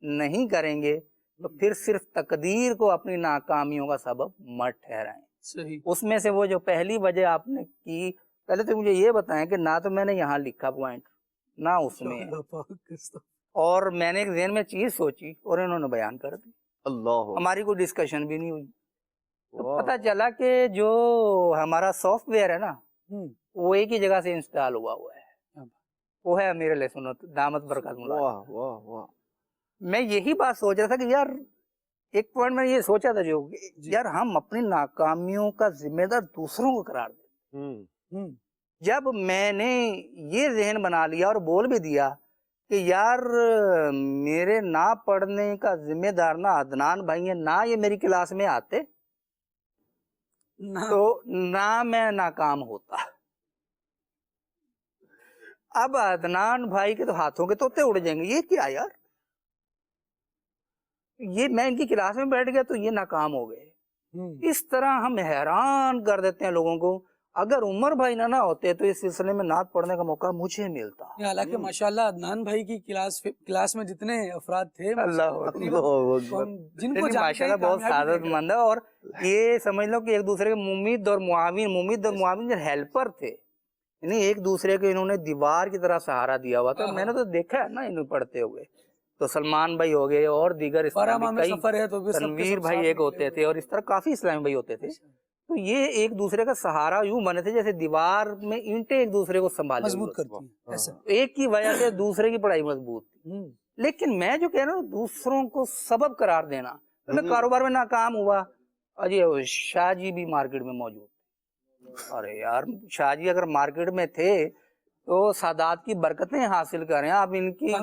نہیں کریں گے تو پھر صرف تقدیر کو اپنی ناکامیوں کا سبب مت ٹھہرائیں. صحیح. اس میں سے وہ جو پہلی وجہ آپ نے کی، پہلے تو مجھے یہ بتائیں کہ نہ تو میں نے یہاں لکھا پوائنٹ، نہ اس میں اور میں نے ایک ذہن میں چیز سوچی اور انہوں نے بیان کر دی. اللہ ہماری کوئی ڈسکشن بھی نہیں ہوئی. تو واہ. پتہ چلا کہ جو ہمارا سافٹ ویئر ہے نا ہوں، وہ ایک ہی جگہ سے انسٹال ہوا ہے. وہ ہے امیر علیہ سنت دامت برکاتہ اللہ. واہ واہ واہ. میں یہی بات سوچ رہا تھا کہ یار ایک پوائنٹ میں یہ سوچا تھا جو یار ہم اپنی ناکامیوں کا ذمہ دار دوسروں کو قرار دیں. ہوں. ہوں، جب میں نے یہ ذہن بنا لیا اور بول بھی دیا کہ یار میرے نہ پڑھنے کا ذمہ دار نہ عدنان بھائی ہیں، نہ یہ میری کلاس میں آتے نہ تو نہ میں ناکام ہوتا. اب عدنان بھائی کے تو ہاتھوں کے طوطے اڑ جائیں گے. یہ کیا یار، یہ میں ان کی کلاس میں بیٹھ گیا تو یہ ناکام ہو گئے. ہوں، اس طرح ہم حیران کر دیتے ہیں لوگوں کو. اگر عمر بھائی نہ ہوتے تو اس سلسلے میں نعت پڑھنے کا موقع مجھے ملتا. حالانکہ ماشاءاللہ عدنان بھائی کی کلاس میں جتنے افراد تھے اللہ تقریباً اللہ اکبر. ہم جن کو لیکن جانتے ماشاءاللہ ہیں بہت کامیابی سعادت لے کر مند ہے. اور یہ سمجھ لو کہ ایک دوسرے کے ممید اور معاون جو ہیلپر تھے، یعنی ایک دوسرے کو انہوں نے دیوار کی طرح سہارا دیا ہوا تھا. میں نے تو دیکھا ہے نا انہیں پڑھتے ہوئے. تو سلمان بھائی ہو گئے اور دیگر بارہ ماہ اسلامی میں کئی، سفر ہے تو بھی سب کے تنویر سب بھائی ساتھ ایک نکلے ہوتے ہوئے تھے اور اس طرح کافی اسلامی بھائی ہوتے تھے. تو یہ ایک دوسرے کا سہارا یوں بنے تھے جیسے دیوار میں اینٹیں ایک دوسرے کو سنبھالے ہوئے مضبوط ہوتے. کرتی ہیں ایسا. ایک کی وجہ سے دوسرے کی پڑھائی مضبوط تھی. ہوں، لیکن میں جو کہہ رہا ہوں دوسروں کو سبب قرار دینا. میں کاروبار میں ناکام ہوا، اجی شاہ جی بھی مارکیٹ میں موجود تھے. ارے یار شاہ جی اگر مارکیٹ میں تھے تو سادات کی برکتیں حاصل کریں. آپ ان کی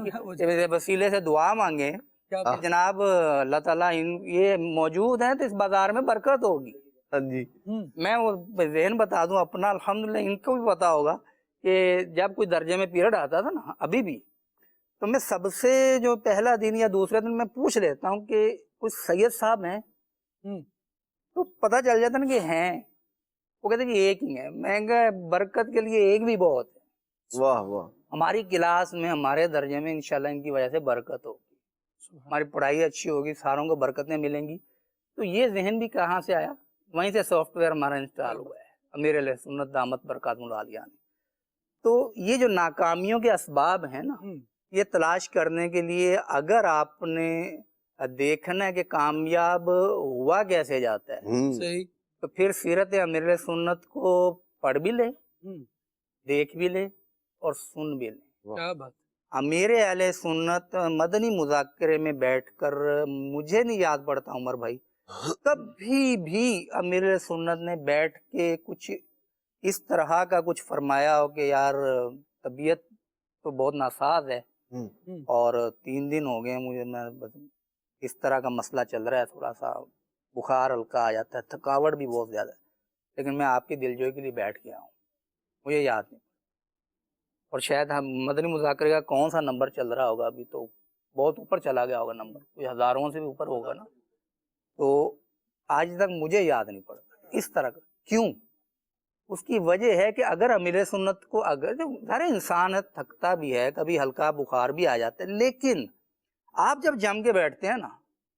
وسیلے سے دعا مانگیں کیا کہ جناب اللہ تعالیٰ یہ موجود ہیں تو اس بازار میں برکت ہوگی. ہاں جی. ہوں، میں وہ ذہن بتا دوں اپنا، الحمدللہ ان کو بھی پتا ہوگا کہ جب کوئی درجے میں پیریڈ آتا تھا نا ابھی بھی، تو میں سب سے جو پہلا دن یا دوسرے دن میں پوچھ لیتا ہوں کہ کچھ سید صاحب ہیں، ہوں، تو پتہ چل جاتا نا کہ ہیں. وہ کہتے ہیں کہ ایک ہی ہے. میں کہا برکت کے لیے ایک بھی بہت ہے. واہ واہ. ہماری کلاس میں ہمارے درجے میں انشاءاللہ ان کی وجہ سے برکت ہوگی، ہماری پڑھائی اچھی ہوگی، ساروں کو برکتیں ملیں گی. تو یہ ذہن بھی کہاں سے آیا؟ وہیں سے سافٹ ویئر ہمارا انسٹال ہوا ہے امیر علیہ سنت دامت برکاتہ اللہ علیہ نے. تو یہ جو ناکامیوں کے اسباب ہیں نا، ہوں، یہ تلاش کرنے کے لیے اگر آپ نے دیکھنا ہے کہ کامیاب ہوا کیسے جاتا ہے، ہوں. صحیح. تو پھر سیرت امیر علیہ سنت کو پڑھ بھی لیں، ہوں، دیکھ بھی لیں اور سن بھی لیں. کیا بات. امیر اہل سنت مدنی مذاکرے میں بیٹھ کر مجھے نہیں یاد پڑتا عمر بھائی کبھی بھی امیر اہل سنت نے بیٹھ کے کچھ اس طرح کا کچھ فرمایا ہو کہ یار طبیعت تو بہت ناساز ہے ہوں. اور 3 دن ہو گئے مجھے، میں اس طرح کا مسئلہ چل رہا ہے، تھوڑا سا بخار ہلکا آ جاتا ہے، تھکاوٹ بھی بہت زیادہ ہے، لیکن میں آپ کی دلجوئی کے لیے بیٹھ گیا ہوں. مجھے یاد نہیں. اور شاید ہم مدنی مذاکرے کا کون سا نمبر چل رہا ہوگا، ابھی تو بہت اوپر چلا گیا ہوگا نمبر، کوئی ہزاروں سے بھی اوپر ہوگا نا. تو آج تک مجھے یاد نہیں پڑتا اس طرح کا. کیوں؟ اس کی وجہ ہے کہ اگر امیر سنت کو، اگر ہر انسان ہے تھکتا بھی ہے، کبھی ہلکا بخار بھی آ جاتا ہے، لیکن آپ جب جم کے بیٹھتے ہیں نا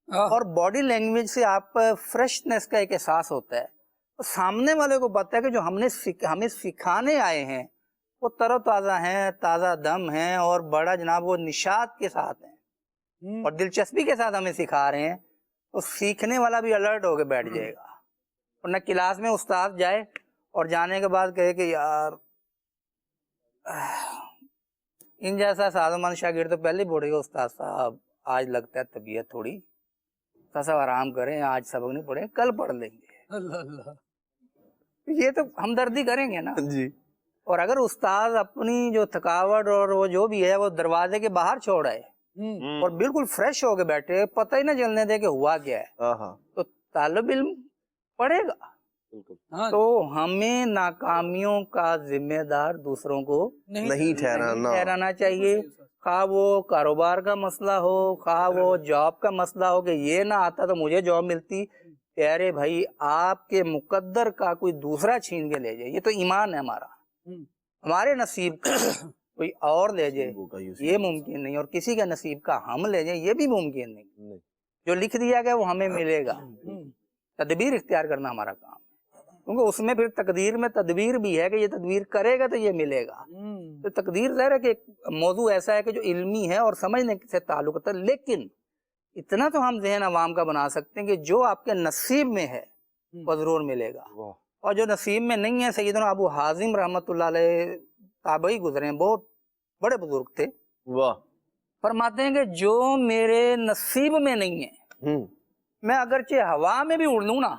اور باڈی لینگویج سے آپ فریشنس کا ایک احساس ہوتا ہے، تو سامنے والے کو پتہ ہے کہ جو ہمیں سکھانے آئے ہیں وہ تر و تازہ ہیں، تازہ دم ہیں اور بڑا جناب وہ نشاط کے ساتھ ہیں اور دلچسپی کے ساتھ ہمیں سکھا رہے ہیں. تو سیکھنے والا بھی الرٹ ہو کے بیٹھ جائے گا. اور نہ کلاس میں استاد جائے اور جانے کے بعد کہے کہ یار ان جیسا سازمان شاگرد تو پہلے ہی بوڑھے گا، استاد صاحب آج لگتا ہے طبیعت تھوڑی، سب آرام کریں، آج سبق نہیں پڑھیں، کل پڑھ لیں گے. اللہ اللہ. یہ تو ہمدردی کریں گے نا. جی. اور اگر استاد اپنی جو تھکاوٹ اور وہ جو بھی ہے وہ دروازے کے باہر چھوڑ آئے اور بالکل فریش ہو کے بیٹھے، پتہ ہی نہ چلنے دے کہ ہوا کیا ہے، تو طالب علم پڑھے گا. ہاں، تو ہمیں ناکامیوں کا ذمہ دار دوسروں کو نہیں ٹھہرانا چاہیے. خواہ وہ کاروبار کا مسئلہ ہو، خواہ وہ جاب کا مسئلہ ہو کہ یہ نہ آتا تو مجھے جاب ملتی. پیارے بھائی آپ کے مقدر کا کوئی دوسرا چھین کے لے جائے، یہ تو ایمان ہے ہمارا، ہمارے نصیب کا کوئی اور لے جائے یہ ممکن نہیں، اور کسی کا نصیب کا ہم لے جائیں یہ بھی ممکن نہیں. جو لکھ دیا گیا وہ ہمیں ملے گا. تدبیر اختیار کرنا ہمارا کام ہے، کیونکہ اس میں پھر تقدیر میں تدبیر بھی ہے کہ یہ تدبیر کرے گا تو یہ ملے گا. تو تقدیر ظاہر ہے کہ ایک موضوع ایسا ہے کہ جو علمی ہے اور سمجھنے سے تعلق ہوتا ہے، لیکن اتنا تو ہم ذہن عوام کا بنا سکتے ہیں کہ جو آپ کے نصیب میں ہے وہ ضرور ملے گا، اور جو نصیب میں نہیں ہے، سیدنا ابو حازم رحمۃ اللہ علیہ تابعی گزرے ہیں، بہت بڑے بزرگ تھے، فرماتے ہیں کہ جو میرے نصیب میں نہیں ہے میں اگرچہ ہوا میں بھی اڑ لوں نا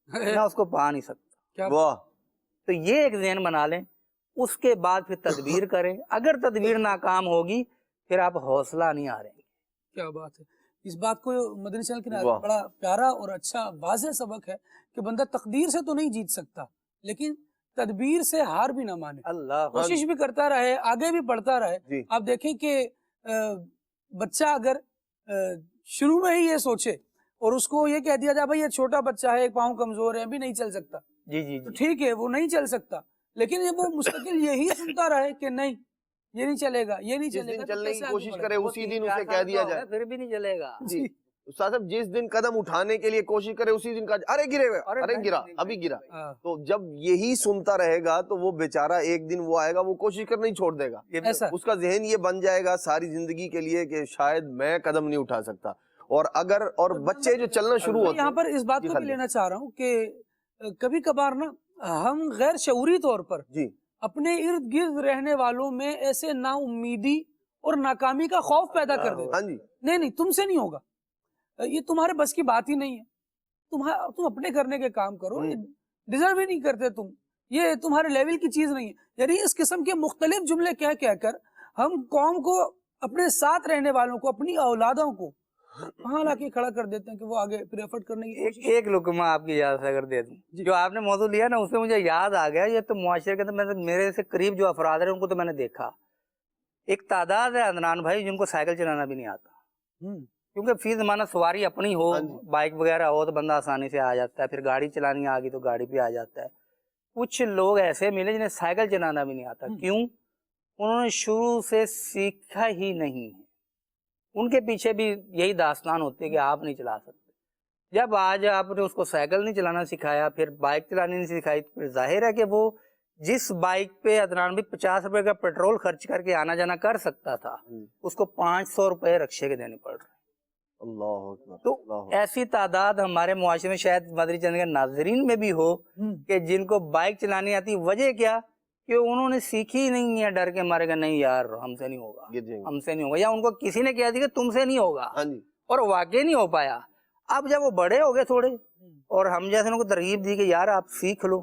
میں اس کو پا نہیں سکتا۔ تو یہ ایک ذہن بنا لیں، اس کے بعد پھر تدبیر کریں، اگر تدبیر ناکام ہوگی پھر آپ حوصلہ نہیں آ رہے ہیں۔ کیا بات ہے، اس بات کو مدنی چینل کے ناظرین بڑا پیارا اور اچھا واضح سبق ہے کہ بندہ تقدیر سے تو نہیں جیت سکتا لیکن تدبیر سے ہار بھی نہ مانے، اللہ کوشش بھی کرتا رہے، آگے بھی بڑھتا رہے۔ آپ دیکھیں کہ بچہ اگر شروع میں ہی یہ سوچے اور اس کو یہ کہہ دیا جائے بھائی یہ چھوٹا بچہ ہے، ایک پاؤں کمزور ہے، ابھی نہیں چل سکتا، تو ٹھیک ہے وہ نہیں چل سکتا، لیکن وہ مستقل یہی سنتا رہے کہ نہیں یہ نہیں چلے گا، یہ نہیں چلے گا، چلنے کی کوشش کرے اسی دن اسے کہہ دیا جائے پھر بھی نہیں چلے گا۔ جی استاد صاحب، جس دن قدم اٹھانے کے لیے کوشش کرے اسی دن ارے گرے ہوئے، ارے گرا، ابھی گرا، تو جب یہی سنتا رہے گا تو وہ بیچارہ ایک دن وہ آئے گا، وہ کوشش کرنا ہی چھوڑ دے گا، اس کا ذہن یہ بن جائے گا ساری زندگی کے لیے کہ شاید میں قدم نہیں اٹھا سکتا۔ اور بچے جو چلنا شروع ہوتے ہیں، یہاں پر اس بات کو بھی لینا چاہ رہا ہوں کہ کبھی کبھار نا ہم غیر شعوری طور پر اپنے ارد گرد رہنے والوں میں ایسے نا امیدی اور ناکامی کا خوف پیدا کر دیتے ہیں، نہیں تم سے نہیں ہوگا، یہ تمہارے بس کی بات ہی نہیں ہے، تم اپنے کرنے کے کام کرو، ڈیزرو ہی نہیں کرتے تم، یہ تمہارے لیول کی چیز نہیں ہے۔ یعنی اس قسم کے مختلف جملے کہہ کر ہم قوم کو، اپنے ساتھ رہنے والوں کو، اپنی اولادوں کو وہاں لا کے کھڑا کر دیتے ہیں کہ وہ آگے پھر ایفرٹ کرنے کی کوشش۔ ایک لقمہ آپ کی اجازت اگر دے دوں، جو آپ نے موضوع لیا نا اس میں مجھے یاد آ گیا، یہ تو معاشرے کے اندر میرے سے قریب جو افراد ہیں ان کو تو میں نے دیکھا، ایک تعداد ہے عدنان بھائی جن کو سائیکل چلانا بھی نہیں آتا، کیونکہ فی زمانہ سواری اپنی ہو، بائک وغیرہ ہو تو بندہ آسانی سے آ جاتا ہے، پھر گاڑی چلانی آ گئی تو گاڑی پہ آ جاتا ہے۔ کچھ لوگ ایسے ملے جنہیں سائیکل چلانا بھی نہیں آتا، کیوں؟ انہوں نے شروع سے سیکھا ہی نہیں ہے۔ ان کے پیچھے بھی یہی داستان ہوتی ہے کہ آپ نہیں چلا سکتے۔ جب آج آپ نے اس کو سائیکل نہیں چلانا سکھایا، پھر بائک چلانی نہیں سکھائی، پھر ظاہر ہے کہ وہ جس بائک پہ عدنان بھی 50 روپے کا پیٹرول خرچ کر کے آنا جانا کر سکتا تھا، اس کو 500 روپے رکشے کے دینے پڑ رہے۔ اللہ اکبر۔ تو ایسی تعداد ہمارے معاشرے میں شاید مدنی چینل کے ناظرین میں بھی ہو کہ جن کو بائک چلانی آتی، وجہ کیا کہ انہوں نے سیکھی نہیں ہے، ڈر کے مارے گا نہیں یار ہم سے نہیں ہوگا، ہم سے نہیں ہوگا، یا ان کو کسی نے کہہ دیا کہ تم سے نہیں ہوگا اور واقعی نہیں ہو پایا۔ اب جب وہ بڑے ہو گئے تھوڑے اور ہم جیسے ان کو ترغیب دی کہ یار آپ سیکھ لو،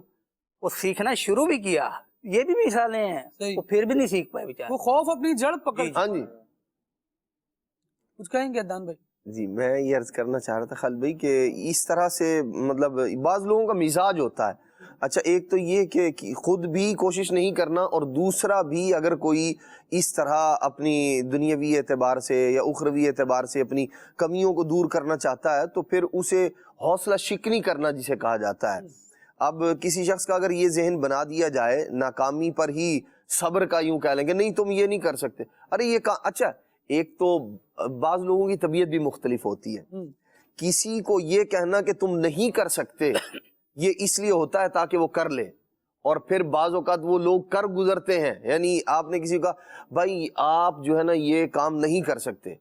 وہ سیکھنا شروع بھی کیا، یہ بھی مثالیں ہیں، وہ پھر بھی نہیں سیکھ پائے بیچارے، وہ خوف اپنی جڑ پکڑ۔ کچھ کہیں گے عدنان بھائی؟ جی میں یہ عرض کرنا چاہ رہا تھا خالد بھائی کہ اس طرح سے مطلب بعض لوگوں کا مزاج ہوتا ہے، اچھا ایک تو یہ کہ خود بھی کوشش نہیں کرنا، اور دوسرا بھی اگر کوئی اس طرح اپنی دنیاوی اعتبار سے یا اخروی اعتبار سے اپنی کمیوں کو دور کرنا چاہتا ہے تو پھر اسے حوصلہ شکنی کرنا جسے کہا جاتا ہے۔ اب کسی شخص کا اگر یہ ذہن بنا دیا جائے ناکامی پر ہی صبر کا، یوں کہہ لیں گے نہیں تم یہ نہیں کر سکتے، ارے یہ اچھا ایک تو بعض لوگوں کی طبیعت بھی مختلف ہوتی ہے، کسی کو یہ کہنا کہ تم نہیں کر سکتے یہ اس لیے ہوتا ہے تاکہ وہ کر لے، اور پھر بعض اوقات وہ لوگ کر گزرتے ہیں، یعنی آپ نے کسی کو کہا بھائی آپ جو ہے نا یہ کام نہیں کر سکتے،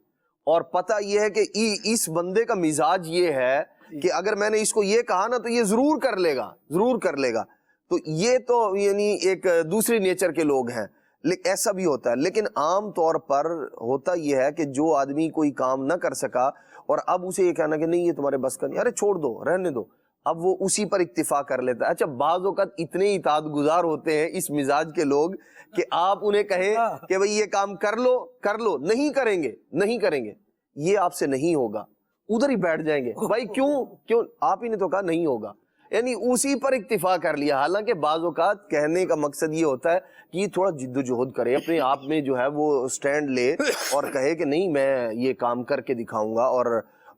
اور پتہ یہ ہے کہ اس بندے کا مزاج یہ ہے کہ اگر میں نے اس کو یہ کہا نا تو یہ ضرور کر لے گا، ضرور کر لے گا، تو یہ تو یعنی ایک دوسری نیچر کے لوگ ہیں، لیکن ایسا بھی ہوتا ہے۔ لیکن عام طور پر ہوتا یہ ہے کہ جو آدمی کوئی کام نہ کر سکا اور اب اسے یہ کہنا کہ نہیں یہ تمہارے بس کا نہیں، ارے چھوڑ دو، رہنے دو، اب وہ اسی پر اکتفا کر لیتا ہے۔ اچھا بعض اوقات اتنے اطاعت گزار ہوتے ہیں اس مزاج کے لوگ کہ آپ انہیں کہیں کہ بھئی یہ کام کر لو، نہیں کریں گے، یہ آپ سے نہیں ہوگا، ادھر ہی بیٹھ جائیں گے، بھائی کیوں آپ ہی نے تو کہا نہیں ہوگا، یعنی اسی پر اکتفا کر لیا۔ حالانکہ بعض اوقات کہنے کا مقصد یہ ہوتا ہے کہ یہ تھوڑا جد و جہد کرے، اپنے آپ میں جو ہے وہ سٹینڈ لے اور کہے کہ نہیں میں یہ کام کر کے دکھاؤں گا۔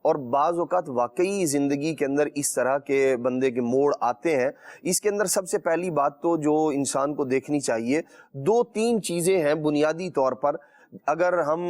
اور بعض اوقات واقعی زندگی کے اندر اس طرح کے بندے کے موڑ آتے ہیں۔ اس کے اندر سب سے پہلی بات تو جو انسان کو دیکھنی چاہیے، 2-3 چیزیں ہیں بنیادی طور پر اگر ہم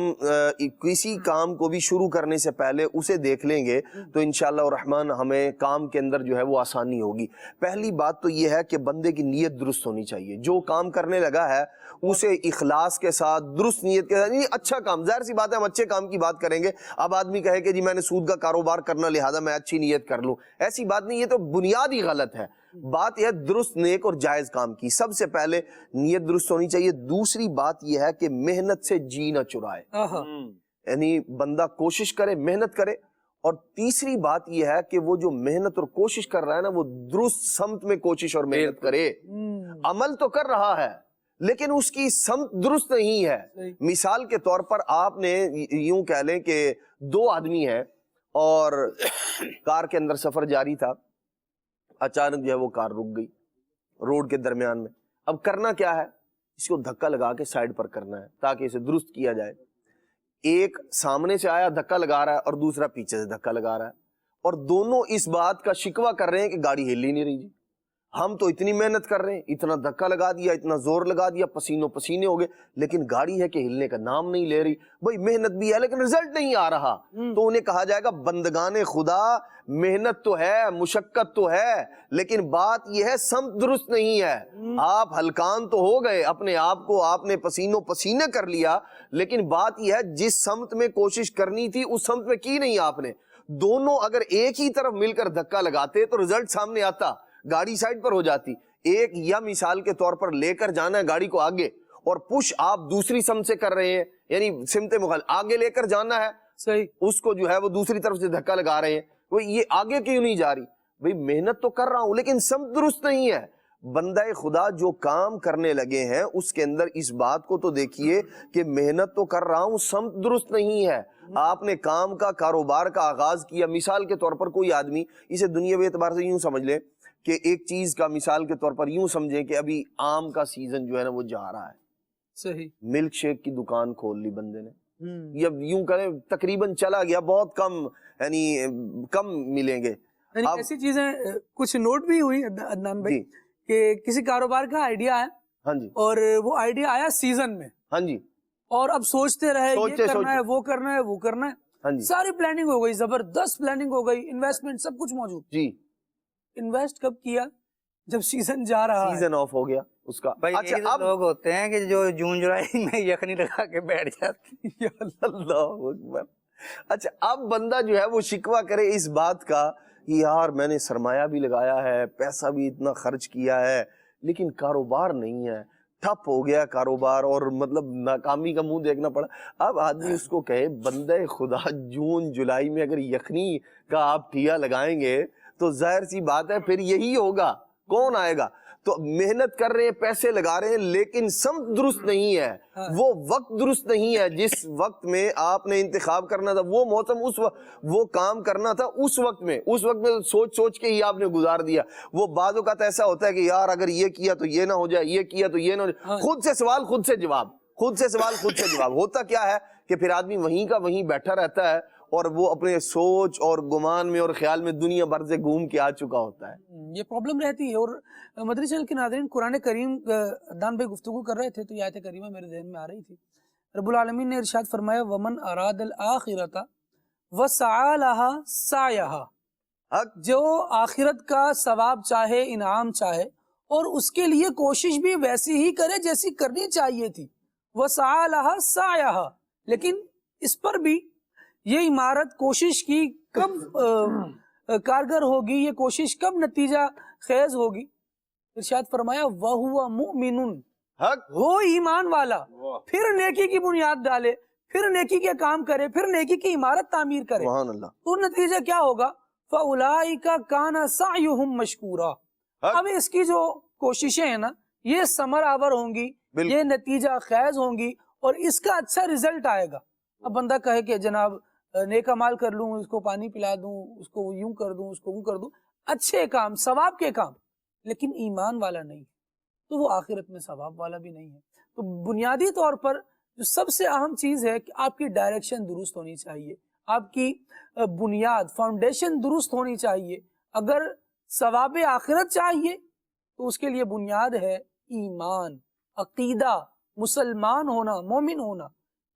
کسی کام کو بھی شروع کرنے سے پہلے اسے دیکھ لیں گے تو انشاءاللہ الرحمن ہمیں کام کے اندر جو ہے وہ آسانی ہوگی. پہلی بات تو یہ ہے کہ بندے کی نیت درست ہونی چاہیے. جو کام کرنے لگا ہے اسے اخلاص کے ساتھ, درست نیت کے ساتھ, اچھا کام, ظاہر سی بات ہے ہم اچھے کام کی بات کریں گے. اب آدمی کہے کہ جی میں نے سود کا کاروبار کرنا لہذا میں اچھی نیت کر لوں, ایسی بات نہیں, یہ تو بنیاد ہی غلط ہے. بات یہ ہے درست نیک اور جائز کام کی. سب سے پہلے نیت درست ہونی چاہیے. دوسری بات یہ ہے کہ محنت سے جی نہ چرائے, یعنی بندہ کوشش کرے, محنت کرے. اور تیسری بات یہ ہے کہ وہ جو محنت اور کوشش کر رہا ہے نا وہ درست سمت میں کوشش اور محنت کرے. عمل تو کر رہا ہے لیکن اس کی سمت درست نہیں ہے. مثال کے طور پر آپ نے یوں کہہ لیں کہ دو آدمی ہیں اور کار کے اندر سفر جاری تھا, اچانک جو ہے وہ کار رک گئی روڈ کے درمیان میں. اب کرنا کیا ہے, اس کو دھکا لگا کے سائڈ پر کرنا ہے تاکہ اسے درست کیا جائے. ایک سامنے سے آیا دھکا لگا رہا ہے اور دوسرا پیچھے سے دھکا لگا رہا ہے, اور دونوں اس بات کا شکوہ کر رہے ہیں کہ گاڑی ہل ہی نہیں رہی. جی ہم تو اتنی محنت کر رہے ہیں, اتنا دھکا لگا دیا, اتنا زور لگا دیا, پسینوں پسینے ہو گئے, لیکن گاڑی ہے کہ ہلنے کا نام نہیں لے رہی. بھائی محنت بھی ہے لیکن رزلٹ نہیں آ رہا. تو انہیں کہا جائے گا بندگان خدا محنت تو ہے, مشقت تو ہے, لیکن بات یہ ہے سمت درست نہیں ہے. آپ ہلکان تو ہو گئے, اپنے آپ کو آپ نے پسینوں پسینے کر لیا, لیکن بات یہ ہے جس سمت میں کوشش کرنی تھی اس سمت میں کی نہیں آپ نے. دونوں اگر ایک ہی طرف مل کر دھکا لگاتے تو رزلٹ سامنے آتا, گاڑی سائڈ پر ہو جاتی. ایک یا مثال کے طور پر لے کر جانا ہے گاڑی کو آگے اور پش آپ دوسری سمت سے کر رہے ہیں, یعنی سمت مخالف, آگے لے کر جانا ہے صحیح, اس کو جو ہے وہ دوسری طرف سے دھکا لگا رہے ہیں. وہ یہ آگے کیوں نہیں جا رہی؟ بھئی محنت تو کر رہا ہوں لیکن سمت درست نہیں ہے. بندہ خدا جو کام کرنے لگے ہیں اس کے اندر اس بات کو تو دیکھیے کہ محنت تو کر رہا ہوں, سمت درست نہیں ہے. آپ نے کام کا, کاروبار کا آغاز کیا. مثال کے طور پر کوئی آدمی, اسے دنیاوی اعتبار سے یوں سمجھ لیں کہ ایک چیز کا مثال کے طور پر یوں سمجھیں کہ ابھی آم کا سیزن جو ہے نا وہ جا رہا ہے. صحیح, ملک شیک کی دکان کھول لی بندے نے, یا یوں کریں تقریباً چلا گیا, بہت کم, یعنی کم ملیں گے. یعنی ایسی چیزیں کچھ نوٹ بھی ہوئی عدنان بھائی کہ کسی کاروبار کا آئیڈیا ہے, ہاں جی, اور وہ آئیڈیا آیا سیزن میں, ہاں جی, اور اب سوچتے رہے یہ کرنا ہے, وہ کرنا ہے, وہ کرنا ہے, ہاں جی, ساری پلاننگ ہو گئی, زبردست پلاننگ ہو گئی, انویسٹمنٹ سب کچھ موجود. جی, انویسٹ کب کیا؟ جب سیزن جا رہا, سیزن آف ہو گیا اس کا. اچھا, اب لوگ ہوتے ہیں کہ جو جون جولائی میں یخنی لگا کے بیٹھ جاتے ہیں. اللہ اکبر. اچھا اب بندہ جو ہے وہ شکوہ کرے اس بات کا کہ یار میں نے سرمایہ بھی لگایا ہے, پیسہ بھی اتنا خرچ کیا ہے, لیکن کاروبار نہیں ہے, ٹھپ ہو گیا کاروبار, اور مطلب ناکامی کا منہ دیکھنا پڑا. اب آدمی اس کو کہے بندہ خدا جون جولائی میں اگر یخنی کا آپ ٹھیا لگائیں گے تو ظاہر سی بات ہے پھر یہی ہوگا, کون آئے گا؟ تو محنت کر رہے ہیں, پیسے لگا رہے ہیں, لیکن سمت درست نہیں ہے, وہ وقت درست نہیں ہے. جس وقت میں آپ نے انتخاب کرنا تھا, وہ موسم, اس وقت وہ کام کرنا تھا, اس وقت میں سوچ سوچ کے ہی آپ نے گزار دیا. وہ بعض اوقات ایسا ہوتا ہے کہ یار اگر یہ کیا تو یہ نہ ہو جائے, یہ کیا تو یہ نہ ہو جائے. خود سے سوال خود سے جواب, خود سے سوال خود سے جواب. ہوتا کیا ہے کہ پھر آدمی وہیں کا وہیں بیٹھا رہتا ہے اور وہ اپنے سوچ اور گمان میں اور خیال میں دنیا بھر سے گھوم کے آ چکا ہوتا ہے. یہ پرابلم رہتی ہے. اور مدنی چینل کے ناظرین, قرآن کریم عدنان بھائی گفتگو کر رہے تھے تو یہ آیت کریمہ میرے ذہن میں آ رہی تھی. رب العالمین نے ارشاد فرمایا ومن اراد الآخرۃ وسعى لها سعیها, جو آخرت کا ثواب چاہے, انعام چاہے, اور اس کے لیے کوشش بھی ویسی ہی کرے جیسی کرنی چاہیے تھی. وسعى لها سعیها, لیکن اس پر بھی یہ عمارت کوشش کی کب کارگر ہوگی, یہ کوشش کب نتیجہ خیز ہوگی؟ ارشاد فرمایا وَهُوَ مُؤْمِنٌ, وہ ایمان والا, پھر نیکی کی بنیاد ڈالے, پھر نیکی کے کام کرے, پھر نیکی کی عمارت تعمیر کرے. سبحان اللہ. تو نتیجہ کیا ہوگا؟ فَأُولَئِكَ كَانَ سَعْيُهُمْ مَشْكُورًا. اب اس کی جو کوششیں ہیں نا یہ ثمر آور ہوں گی, یہ نتیجہ خیز ہوں گی, اور اس کا اچھا رزلٹ آئے گا. اب بندہ کہے کہ جناب نیک مال کر لوں, اس کو پانی پلا دوں, اس کو یوں کر دوں, اس کو یوں کر دوں, اچھے کام, ثواب کے کام, لیکن ایمان والا نہیں, تو وہ آخرت میں ثواب والا بھی نہیں ہے. تو بنیادی طور پر جو سب سے اہم چیز ہے کہ آپ کی ڈائریکشن درست ہونی چاہیے, آپ کی بنیاد, فاؤنڈیشن درست ہونی چاہیے. اگر ثواب آخرت چاہیے تو اس کے لیے بنیاد ہے ایمان, عقیدہ, مسلمان ہونا, مومن ہونا.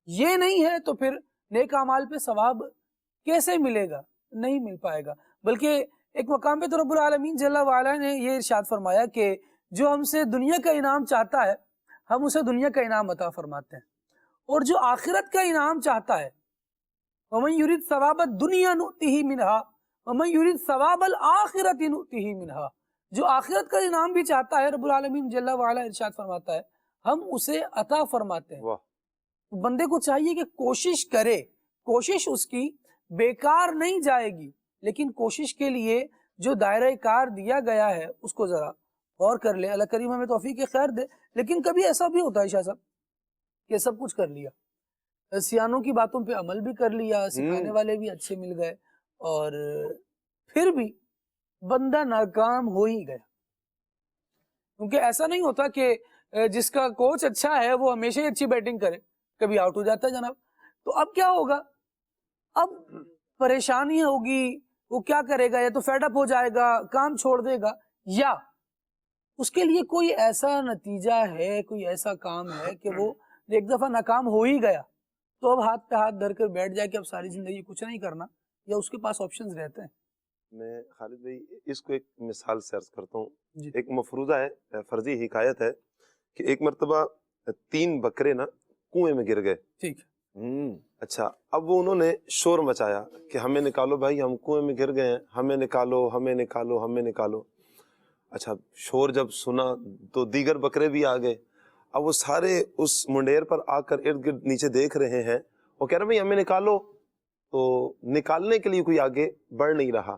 یہ نہیں ہے تو پھر نیک اعمال پہ ثواب کیسے ملے گا؟ نہیں مل پائے گا. بلکہ ایک مقام پہ تو رب العالمین جل وعلا نے یہ ارشاد فرمایا کہ جو ہم سے دنیا کا انعام چاہتا ہے ہم اسے دنیا کا انعام عطا فرماتے ہیں، اور جو آخرت کا انعام چاہتا ہے وَمَن يُرِدْ ثَوَابَ الدُّنْيَا نُؤْتِهِ مِنْهَا وَمَن يُرِدْ ثَوَابَ الْآخِرَةِ نُؤْتِهِ مِنْهَا، جو آخرت کا انعام بھی چاہتا ہے رب العالمین جل وعلا ارشاد فرماتا ہے ہم اسے عطا فرماتے ہیں. بندے کو چاہیے کہ کوشش کرے، کوشش اس کی بیکار نہیں جائے گی، لیکن کوشش کے لیے جو دائرہ کار دیا گیا ہے اس کو ذرا غور کر لے. اللہ کریم ہمیں توفیق خیر دے. لیکن کبھی ایسا بھی ہوتا ہے شاہ صاحب کہ سب کچھ کر لیا، سیانوں کی باتوں پہ عمل بھی کر لیا، سکھانے والے بھی اچھے مل گئے، اور پھر بھی بندہ ناکام ہو ہی گیا. کیونکہ ایسا نہیں ہوتا کہ جس کا کوچ اچھا ہے وہ ہمیشہ ہی اچھی بیٹنگ کرے، کبھی آؤٹ ہو جاتا ہے جناب. تو اب کیا ہوگا؟ اب پریشانی ہوگی، وہ کیا کرے گا؟ یا تو فیڈ اپ ہو جائے گا، کام چھوڑ دے گا، یا اس کے لیے کوئی ایسا نتیجہ ہے، کوئی ایسا کام ہے کہ وہ ایک دفعہ ناکام ہو ہی گیا تو اب ہاتھ پہ ہاتھ دھر کر بیٹھ جائے کہ اب ساری زندگی کچھ نہیں کرنا، یا اس کے پاس آپشنز رہتے ہیں. میں خالد بھائی اس کو ایک مثال سے عرض کرتا ہوں. جی. ایک مفروضہ ہے، فرضی حکایت ہے کہ ایک مرتبہ 3 بکرے نا کنویں میں گر گئے. ٹھیک. اچھا، اب وہ انہوں نے شور مچایا کہ ہمیں نکالو بھائی، ہم کنویں میں گر گئے ہیں، ہمیں نکالو ہمیں نکالو ہمیں نکالو. اچھا، شور جب سنا تو دیگر بکرے بھی آ گئے. اب وہ سارے اس منڈیر پر آ کر ارد گرد نیچے دیکھ رہے ہیں، وہ کہہ رہے بھائی ہمیں نکالو. تو نکالنے کے لیے کوئی آگے بڑھ نہیں رہا.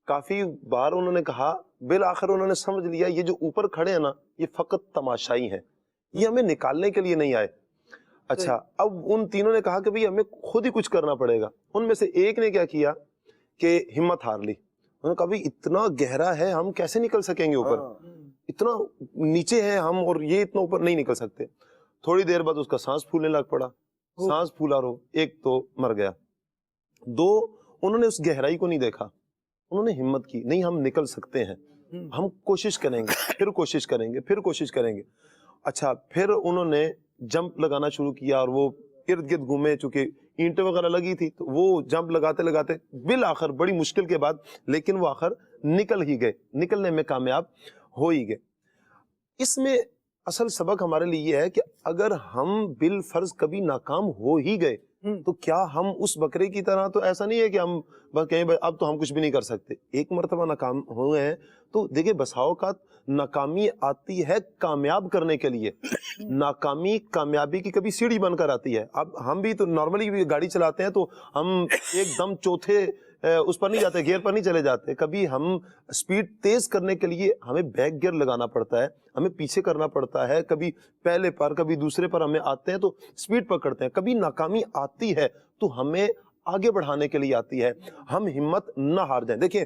کافی بار انہوں نے کہا، بالآخر انہوں نے سمجھ لیا یہ جو اوپر کھڑے ہیں نا یہ فقط تماشائی ہیں، یہ ہمیں نکالنے کے لیے نہیں آئے. اچھا، اب ان تینوں نے کہا کہ بھئی ہمیں خود ہی کچھ کرنا پڑے گا. ان میں سے ایک نے کیا کیا کہ ہمت ہار لی. انہوں نے کہا بھئی اتنا گہرا ہے، ہم کیسے نکل سکیں گے اوپر؟ اتنا نیچے ہے ہم، اور یہ اتنا اوپر نہیں نکل سکتے. تھوڑی دیر بعد اس کا سانس پھولنے لگ پڑا. سانس پھولا رو، ایک تو مر گیا. 2 انہوں نے اس گہرائی کو نہیں دیکھا، انہوں نے ہمت کی، نہیں ہم نکل سکتے ہیں، ہم کوشش کریں گے، پھر کوشش کریں گے، پھر کوشش کریں گے. اچھا، پھر انہوں نے جمپ لگانا شروع کیا، اور وہ ارد گرد گھومے، چونکہ اینٹیں وغیرہ لگی تھی تو وہ جمپ لگاتے لگاتے بالآخر بڑی مشکل کے بعد لیکن وہ آخر نکل ہی گئے، نکلنے میں کامیاب ہو ہی گئے. اس میں اصل سبق ہمارے لیے یہ ہے کہ اگر ہم بالفرض کبھی ناکام ہو ہی گئے تو کیا ہم اس بکرے کی طرح، تو ایسا نہیں ہے کہ ہم بس کہیں بھائی اب تو ہم کچھ بھی نہیں کر سکتے. ایک مرتبہ ناکام ہوئے ہیں تو دیکھیں بسا اوقات ناکامی آتی ہے کامیاب کرنے کے لیے. ناکامی کامیابی کی کبھی سیڑھی بن کر آتی ہے. اب ہم بھی تو نارملی گاڑی چلاتے ہیں تو ہم ایک دم چوتھے اس پر نہیں جاتے، گیئر پر نہیں چلے جاتے. کبھی ہم سپیڈ تیز کرنے کے لیے ہمیں بیک گیئر لگانا پڑتا ہے، ہمیں پیچھے کرنا پڑتا ہے، کبھی پہلے پر کبھی دوسرے پر ہمیں آتے ہیں تو سپیڈ پکڑتے ہیں. کبھی ناکامی آتی ہے تو ہمیں آگے بڑھانے کے لیے آتی ہے. ہم ہمت نہ ہار جائیں. دیکھیں،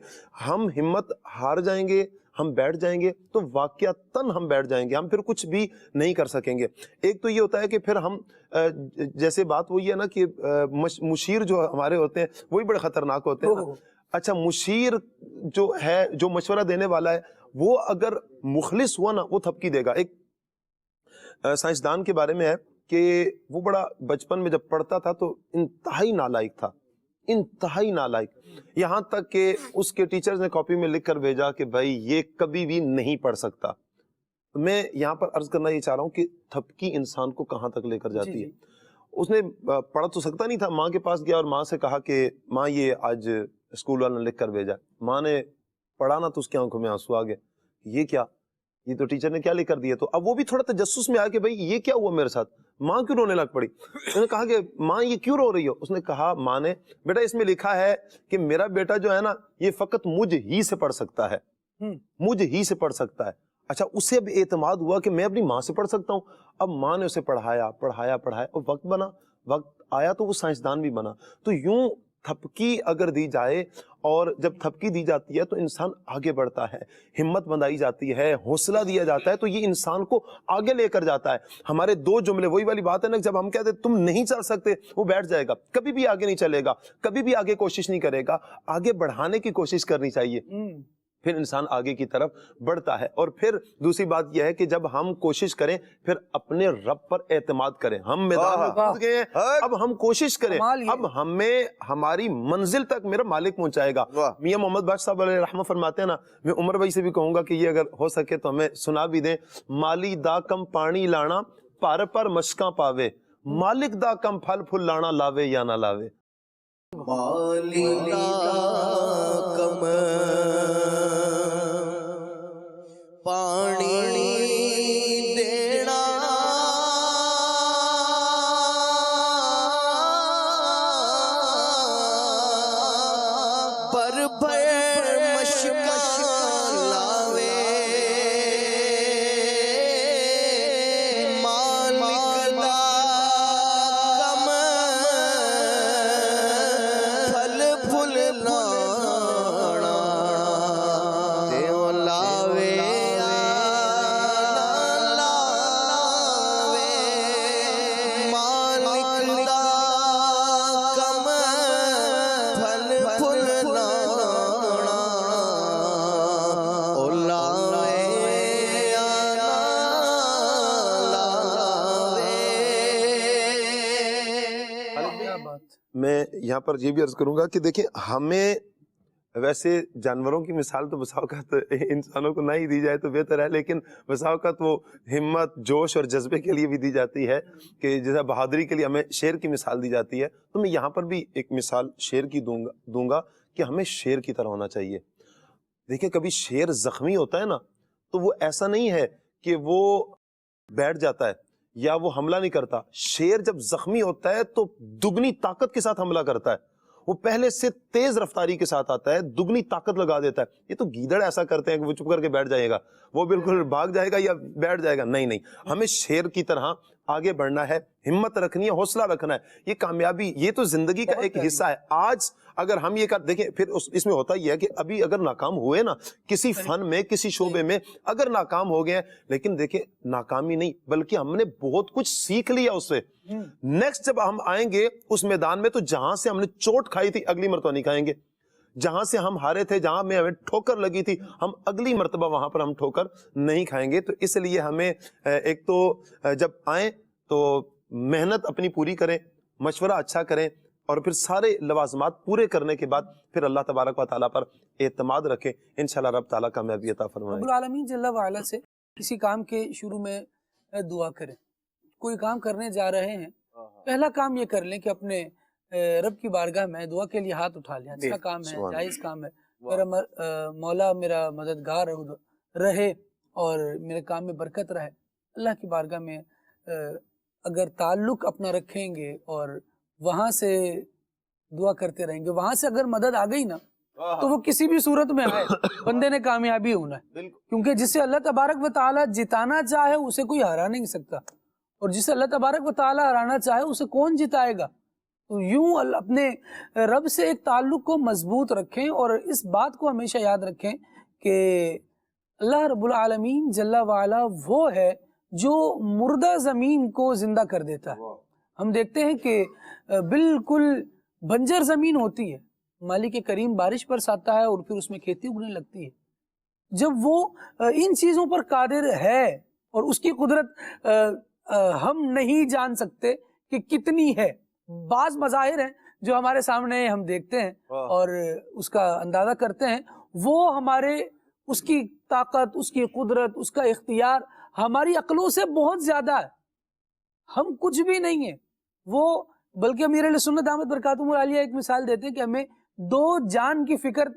ہم ہمت ہار جائیں گے، ہم بیٹھ جائیں گے تو واقعتاً ہم بیٹھ جائیں گے، ہم پھر کچھ بھی نہیں کر سکیں گے. ایک تو یہ ہوتا ہے کہ پھر ہم جیسے بات وہی ہے نا کہ مشیر جو ہمارے ہوتے ہیں وہی بڑے خطرناک ہوتے ہیں. اچھا، مشیر جو ہے، جو مشورہ دینے والا ہے، وہ اگر مخلص ہوا نا وہ تھپکی دے گا. ایک سائنسدان کے بارے میں ہے کہ وہ بڑا بچپن میں جب پڑھتا تھا تو انتہائی نالائق تھا، انتہائی نالائق، یہاں تک کہ اس کے ٹیچرز نے کاپی میں لکھ کر بھیجا کہ بھائی یہ کبھی بھی نہیں پڑھ سکتا. میں یہاں پر عرض کرنا یہ چاہ رہا ہوں کہ تھپکی انسان کو کہاں تک لے کر جاتی ہے. اس نے پڑھ تو سکتا نہیں تھا، ماں کے پاس گیا اور ماں سے کہا کہ ماں یہ آج اسکول والوں نے لکھ کر بھیجا. ماں نے پڑھا نا تو اس کی آنکھوں میں آنسو آ گئے. یہ کیا، یہ تو ٹیچر نے کیا لکھ کر دیا. تو اب وہ بھی تھوڑا تجسس میں آیا کہ بھائی یہ کیا ہوا میرے ساتھ. ماں کیوں رونے لگ پڑی. انہوں نے کہا کہ ماں یہ کیوں رو رہی ہو. اس نے کہا، ماں نے، بیٹا اس میں لکھا ہے کہ میرا بیٹا جو ہے نا یہ فقط مجھ ہی سے پڑھ سکتا ہے، مجھ ہی سے پڑھ سکتا ہے. اچھا، اسے اب اعتماد ہوا کہ میں اپنی ماں سے پڑھ سکتا ہوں. اب ماں نے اسے پڑھایا پڑھایا پڑھایا اور وقت بنا، وقت آیا تو وہ سائنسدان بھی بنا. تو یوں تھپکی اگر دی جائے، اور جب تھپکی دی جاتی ہے تو انسان آگے بڑھتا ہے، ہمت بندائی جاتی ہے، حوصلہ دیا جاتا ہے، تو یہ انسان کو آگے لے کر جاتا ہے. ہمارے 2 جملے، وہی والی بات ہے نا، جب ہم کہتے ہیں تم نہیں چل سکتے، وہ بیٹھ جائے گا، کبھی بھی آگے نہیں چلے گا، کبھی بھی آگے کوشش نہیں کرے گا. آگے بڑھانے کی کوشش کرنی چاہیے. پھر انسان آگے کی طرف بڑھتا ہے. اور پھر دوسری بات یہ ہے کہ جب ہم کوشش کریں پھر اپنے رب پر اعتماد کریں. ہم میدان میں کود گئے ہیں, اب ہم کوشش کریں, اب ہمیں ہماری منزل تک میرا مالک پہنچائے گا. میاں محمد بخش صاحب علیہ رحمہ فرماتے ہیں نا, میں عمر بھائی سے بھی کہوں گا کہ یہ اگر ہو سکے تو ہمیں سنا بھی دیں, مالی دا کم پانی لانا پر پر مشکاں پاوے, مالک دا کم پھل پھل لانا لاوے یا نہ لاوے. مالی دا کم پانی دینا پر مشکا لاوے, مالک دا کم پھل پھل لانا دیو لاوے میں یہاں پر یہ بھی عرض کروں گا کہ دیکھیں, ہمیں ویسے جانوروں کی مثال تو بسا اوقات انسانوں کو نہ ہی دی جائے تو بہتر ہے, لیکن بسا اوقات وہ ہمت, جوش اور جذبے کے لیے بھی دی جاتی ہے کہ جیسا بہادری کے لیے ہمیں شیر کی مثال دی جاتی ہے. تو میں یہاں پر بھی ایک مثال شیر کی دوں گا کہ ہمیں شیر کی طرح ہونا چاہیے. دیکھیں کبھی شیر زخمی ہوتا ہے نا تو وہ ایسا نہیں ہے کہ وہ بیٹھ جاتا ہے یا وہ حملہ نہیں کرتا. شیر جب زخمی ہوتا ہے تو دگنی طاقت کے ساتھ حملہ کرتا ہے, وہ پہلے سے تیز رفتاری کے ساتھ آتا ہے, دگنی طاقت لگا دیتا ہے. یہ تو گیدڑ ایسا کرتے ہیں کہ وہ چپ کر کے بیٹھ جائے گا, وہ بالکل بھاگ جائے گا یا بیٹھ جائے گا, نہیں, ہمیں شیر کی طرح آگے بڑھنا ہے, ہمت رکھنی ہے, حوصلہ رکھنا ہے. یہ کامیابی, یہ تو زندگی کا ایک حصہ ہے. آج اگر ہم یہ دیکھیں پھر اس میں ہوتا یہ ہے کہ ابھی اگر ناکام ہوئے نا کسی فن میں, کسی شعبے میں اگر ناکام ہو گئے, لیکن دیکھیں ناکامی نہیں بلکہ ہم نے بہت کچھ سیکھ لیا اس سے. نیکسٹ جب ہم آئیں گے اس میدان میں تو جہاں سے ہم نے چوٹ کھائی تھی اگلی مرتبہ نہیں کھائیں گے, جہاں سے ہم ہارے تھے, جہاں میں ہمیں ٹھوکر لگی تھی, ہم اگلی مرتبہ وہاں پر ہم ٹھوکر نہیں کھائیں گے. تو اس لیے ہمیں ایک تو جب آئیں تو محنت اپنی پوری کریں, مشورہ اچھا کریں, اور پھر سارے لوازمات پورے کرنے کے بعد پھر اللہ تبارک و تعالیٰ پر اعتماد رکھیں. انشاءاللہ رب تعالیٰ کامیابی عطا فرمائے. رب العالمین جل وعلا سے کسی کام کے شروع میں دعا کریں. کوئی کام کرنے جا رہے ہیں, پہلا کام یہ کر لیں کہ اپنے رب کی بارگاہ میں دعا کے لیے ہاتھ اٹھا لیں. اچھا کام ہے, جائز کام ہے, میرا مولا میرا مددگار رہے اور میرے کام میں برکت رہے. اللہ کی بارگاہ میں اگر تعلق اپنا رکھیں گے اور وہاں سے دعا کرتے رہیں گے, وہاں سے اگر مدد آ گئی نا تو وہ کسی بھی صورت میں آئے بندے نے کامیابی ہونا ہے, کیونکہ جسے اللہ تبارک و تعالیٰ جتانا چاہے اسے کوئی ہرا نہیں سکتا, اور جسے اللہ تبارک و تعالیٰ ہرانا چاہے اسے کون جتائے گا. تو یوں اپنے رب سے ایک تعلق کو مضبوط رکھیں اور اس بات کو ہمیشہ یاد رکھیں کہ اللہ رب العالمین جل وعلا وہ ہے جو مردہ زمین کو زندہ کر دیتا ہے. ہم دیکھتے ہیں کہ بالکل بنجر زمین ہوتی ہے, مالک کریم بارش برساتا ہے اور پھر اس میں کھیتی اگنے لگتی ہے. جب وہ ان چیزوں پر قادر ہے اور اس کی قدرت ہم نہیں جان سکتے کہ کتنی ہے. بعض مظاہر ہیں جو ہمارے سامنے ہم دیکھتے ہیں اور اس کا اندازہ کرتے ہیں, وہ ہمارے اس کی طاقت, اس کی قدرت, اس کا اختیار ہماری عقلوں سے بہت زیادہ ہے. ہم کچھ بھی نہیں ہیں وہ, بلکہ امیر اہل سنت دامت برکاتہم العالیہ ایک مثال دیتے ہیں کہ ہمیں دو جان کی فکر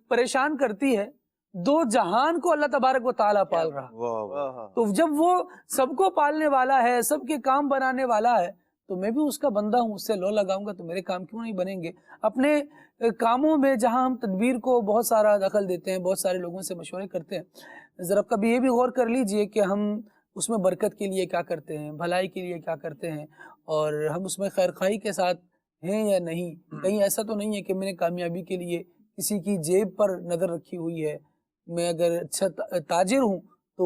پریشان کرتی ہے, دو جہان کو اللہ تبارک و تعالیٰ پال رہا. تو جب وہ سب کو پالنے والا ہے, سب کے کام بنانے والا ہے, تو میں بھی اس کا بندہ ہوں, اس سے لو لگاؤں گا تو میرے کام کیوں نہیں بنیں گے. اپنے کاموں میں جہاں ہم تدبیر کو بہت سارا دخل دیتے ہیں, بہت سارے لوگوں سے مشورے کرتے ہیں, ذرا کبھی یہ بھی غور کر لیجئے کہ ہم اس میں برکت کے لیے کیا کرتے ہیں, بھلائی کے لیے کیا کرتے ہیں, اور ہم اس میں خیر خواہی کے ساتھ ہیں یا نہیں. کہیں ایسا تو نہیں ہے کہ میں نے کامیابی کے لیے کسی کی جیب پر نظر رکھی ہوئی ہے. میں اگر اچھا تاجر ہوں تو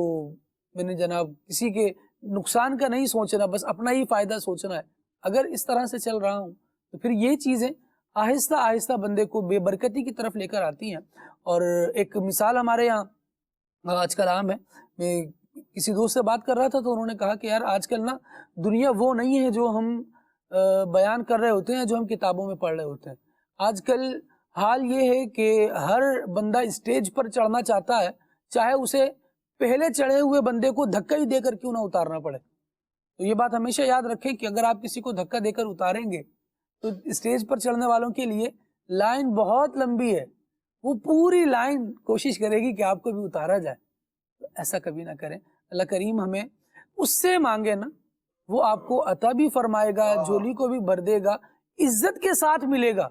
میں نے جناب کسی کے نقصان کا نہیں سوچنا, بس اپنا ہی فائدہ سوچنا ہے. اگر اس طرح سے چل رہا ہوں تو پھر یہ چیزیں آہستہ آہستہ بندے کو بے برکتی کی طرف لے کر آتی ہیں. اور ایک مثال ہمارے یہاں آج کل عام ہے. میں کسی دوست سے بات کر رہا تھا تو انہوں نے کہا کہ یار آج کل نا دنیا وہ نہیں ہے جو ہم بیان کر رہے ہوتے ہیں, جو ہم کتابوں میں پڑھ رہے ہوتے ہیں. آج کل حال یہ ہے کہ ہر بندہ اسٹیج پر چڑھنا چاہتا ہے, چاہے اسے پہلے چڑھے ہوئے بندے کو دھکا ہی دے کر کیوں نہ اتارنا پڑے. تو یہ بات ہمیشہ یاد رکھیں کہ اگر آپ کسی کو دھکا دے کر اتاریں گے تو اسٹیج پر چڑھنے والوں کے لیے لائن بہت لمبی ہے, وہ پوری لائن کوشش کرے گی کہ آپ کو بھی اتارا جائے. تو ایسا کبھی نہ کریں. اللہ کریم ہمیں اس سے مانگے نا, وہ آپ کو عطا بھی فرمائے گا, جھولی کو بھی بھر دے گا, عزت کے ساتھ ملے گا.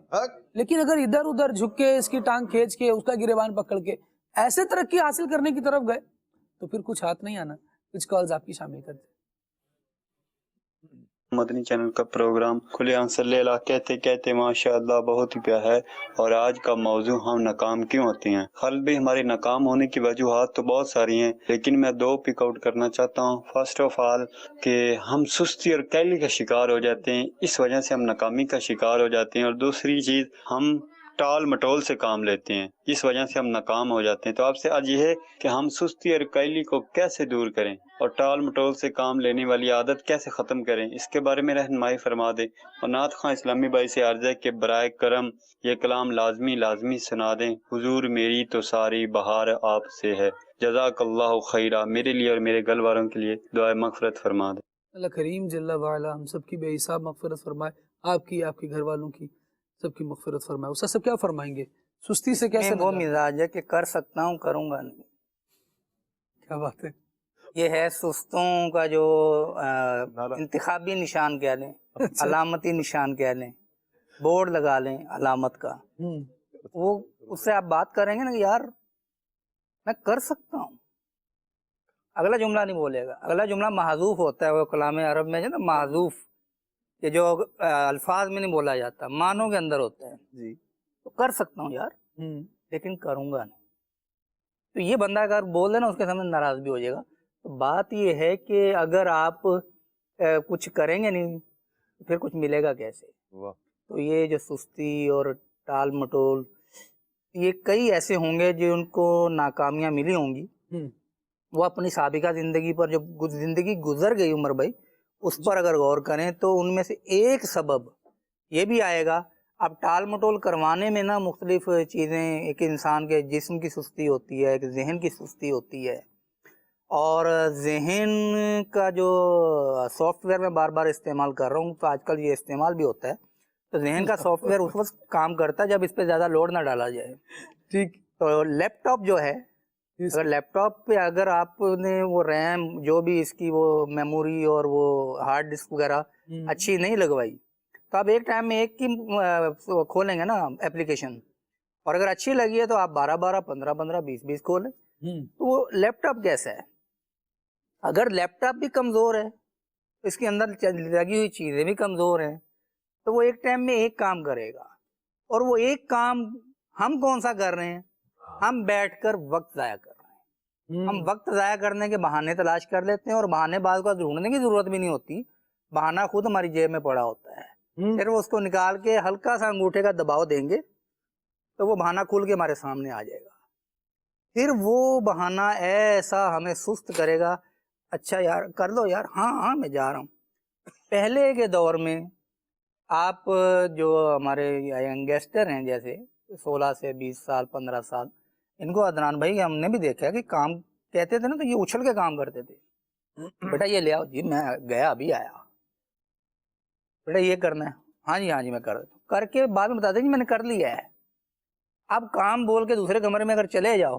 لیکن اگر ادھر ادھر جھک کے اس کی ٹانگ کھینچ کے اس کا گریبان پکڑ کے ایسے ترقی حاصل کرنے کی طرف گئے تو پھر کچھ ہاتھ نہیں آنا. کچھ کالز آپ کی شامل کرتے. مدنی چینل کا پروگرام کھلے عام صلی اللہ کہتے کہتے ماشاءاللہ بہت ہی پیارا ہے. اور آج کا موضوع ہم ناکام کیوں ہوتے ہیں. خل بھی ہمارے ناکام ہونے کی وجوہات تو بہت ساری ہیں, لیکن میں 2 پک آؤٹ کرنا چاہتا ہوں. فرسٹ آف آل کہ ہم سستی اور کیلی کا شکار ہو جاتے ہیں, اس وجہ سے ہم ناکامی کا شکار ہو جاتے ہیں. اور دوسری چیز ہم ٹال مٹول سے کام لیتے ہیں, اس وجہ سے ہم ناکام ہو جاتے ہیں. تو آپ سے آج یہ ہے کہ ہم سستی اور کیلی کو کیسے دور کریں اور ٹال مٹول سے کام لینے والی عادت کیسے ختم کریں, اس کے بارے میں رہنمائی فرما دیں. اور نعت خواں اسلامی بھائی سے عرض ہے کہ برائے کرم یہ کلام لازمی سنا دیں. حضور میری تو ساری بہار آپ سے ہے, جزاک اللہ خیرہ. میرے لیے اور میرے گھر والوں کے لیے دعائے مغفرت فرما دیں. اللہ کریم جل وعلا ہم سب کی بے حساب مغفرت فرمائے, آپ کی, آپ کے گھر والوں کی, سب کی مغفرت فرمائے. اس سب کیا فرمائیں گے, سستی سے کیسے وہ مزاج ہے کہ کر سکتا ہوں کروں گا نہیں. کیا بات ہے. یہ ہے سستوں کا جو انتخابی نشان کہہ لیں, علامتی نشان کہہ لیں, بورڈ لگا لیں علامت کا. وہ اس سے آپ بات کریں گے نا کہ یار میں کر سکتا ہوں, اگلا جملہ نہیں بولے گا. اگلا جملہ محذوف ہوتا ہے, وہ کلام عرب میں جو نا محذوف, کہ جو الفاظ میں نہیں بولا جاتا, معنوں کے اندر ہوتا ہے. جی تو کر سکتا ہوں یار لیکن کروں گا نہیں. تو یہ بندہ اگر بول دے نا اس کے سامنے ناراض بھی ہو جائے گا. تو بات یہ ہے کہ اگر آپ کچھ کریں گے نہیں تو پھر کچھ ملے گا کیسے. تو یہ جو سستی اور ٹال مٹول, یہ کئی ایسے ہوں گے جن کو ناکامیاں ملی ہوں گی, وہ اپنی سابقہ زندگی پر جو زندگی گزر گئی عمر بھائی, اس پر اگر غور کریں تو ان میں سے ایک سبب یہ بھی آئے گا. اب ٹال مٹول کروانے میں نا مختلف چیزیں, ایک انسان کے جسم کی سستی ہوتی ہے, ایک ذہن کی سستی ہوتی ہے. اور ذہن کا جو سافٹ ویئر میں بار بار استعمال کر رہا ہوں, تو آج کل یہ استعمال بھی ہوتا ہے. تو ذہن کا سافٹ ویئر اس وقت کام کرتا ہے جب اس پہ زیادہ لوڈ نہ ڈالا جائے. ٹھیک. تو لیپ ٹاپ جو ہے, اگر لیپ ٹاپ پہ اگر آپ نے وہ ریم جو بھی اس کی وہ میموری اور وہ ہارڈ ڈسک وغیرہ اچھی نہیں لگوائی, تو آپ ایک ٹائم میں ایک کی کھولیں گے نا اپلیکیشن, اور اگر اچھی لگی ہے تو آپ 12 15 20 کھولیں. تو وہ لیپ ٹاپ کیسا ہے, اگر لیپ ٹاپ بھی کمزور ہے, اس کے اندر لگی ہوئی چیزیں بھی کمزور ہیں, تو وہ ایک ٹائم میں ایک کام کرے گا. اور وہ ایک کام ہم کون سا کر رہے ہیں, ہم بیٹھ کر وقت ضائع کر رہے ہیں. ہم وقت ضائع کرنے کے بہانے تلاش کر لیتے ہیں, اور بہانے بعض کو ڈھونڈنے کی ضرورت بھی نہیں ہوتی, بہانہ خود ہماری جیب میں پڑا ہوتا ہے. پھر وہ اس کو نکال کے ہلکا سا انگوٹھے کا دباؤ دیں گے تو وہ بہانہ کھل کے ہمارے سامنے آ جائے گا. پھر وہ بہانہ ایسا ہمیں سست کرے گا, اچھا یار کر لو یار, ہاں میں جا رہا ہوں. پہلے کے دور میں آپ جو ہمارے ینگسٹر ہیں, جیسے 16 سے 20 سال 15 سال, ان کو عدنان بھائی ہم نے بھی دیکھا کہ کام کہتے تھے نا تو یہ اچھل کے کام کرتے تھے. بیٹا یہ لے آؤ جی, میں گیا ابھی آیا, بیٹا یہ کرنا ہے, ہاں جی میں کر دیتا ہوں, کر کے بعد میں بتا دیں جی میں نے کر لیا ہے. اب کام بول کے دوسرے کمرے میں اگر چلے جاؤ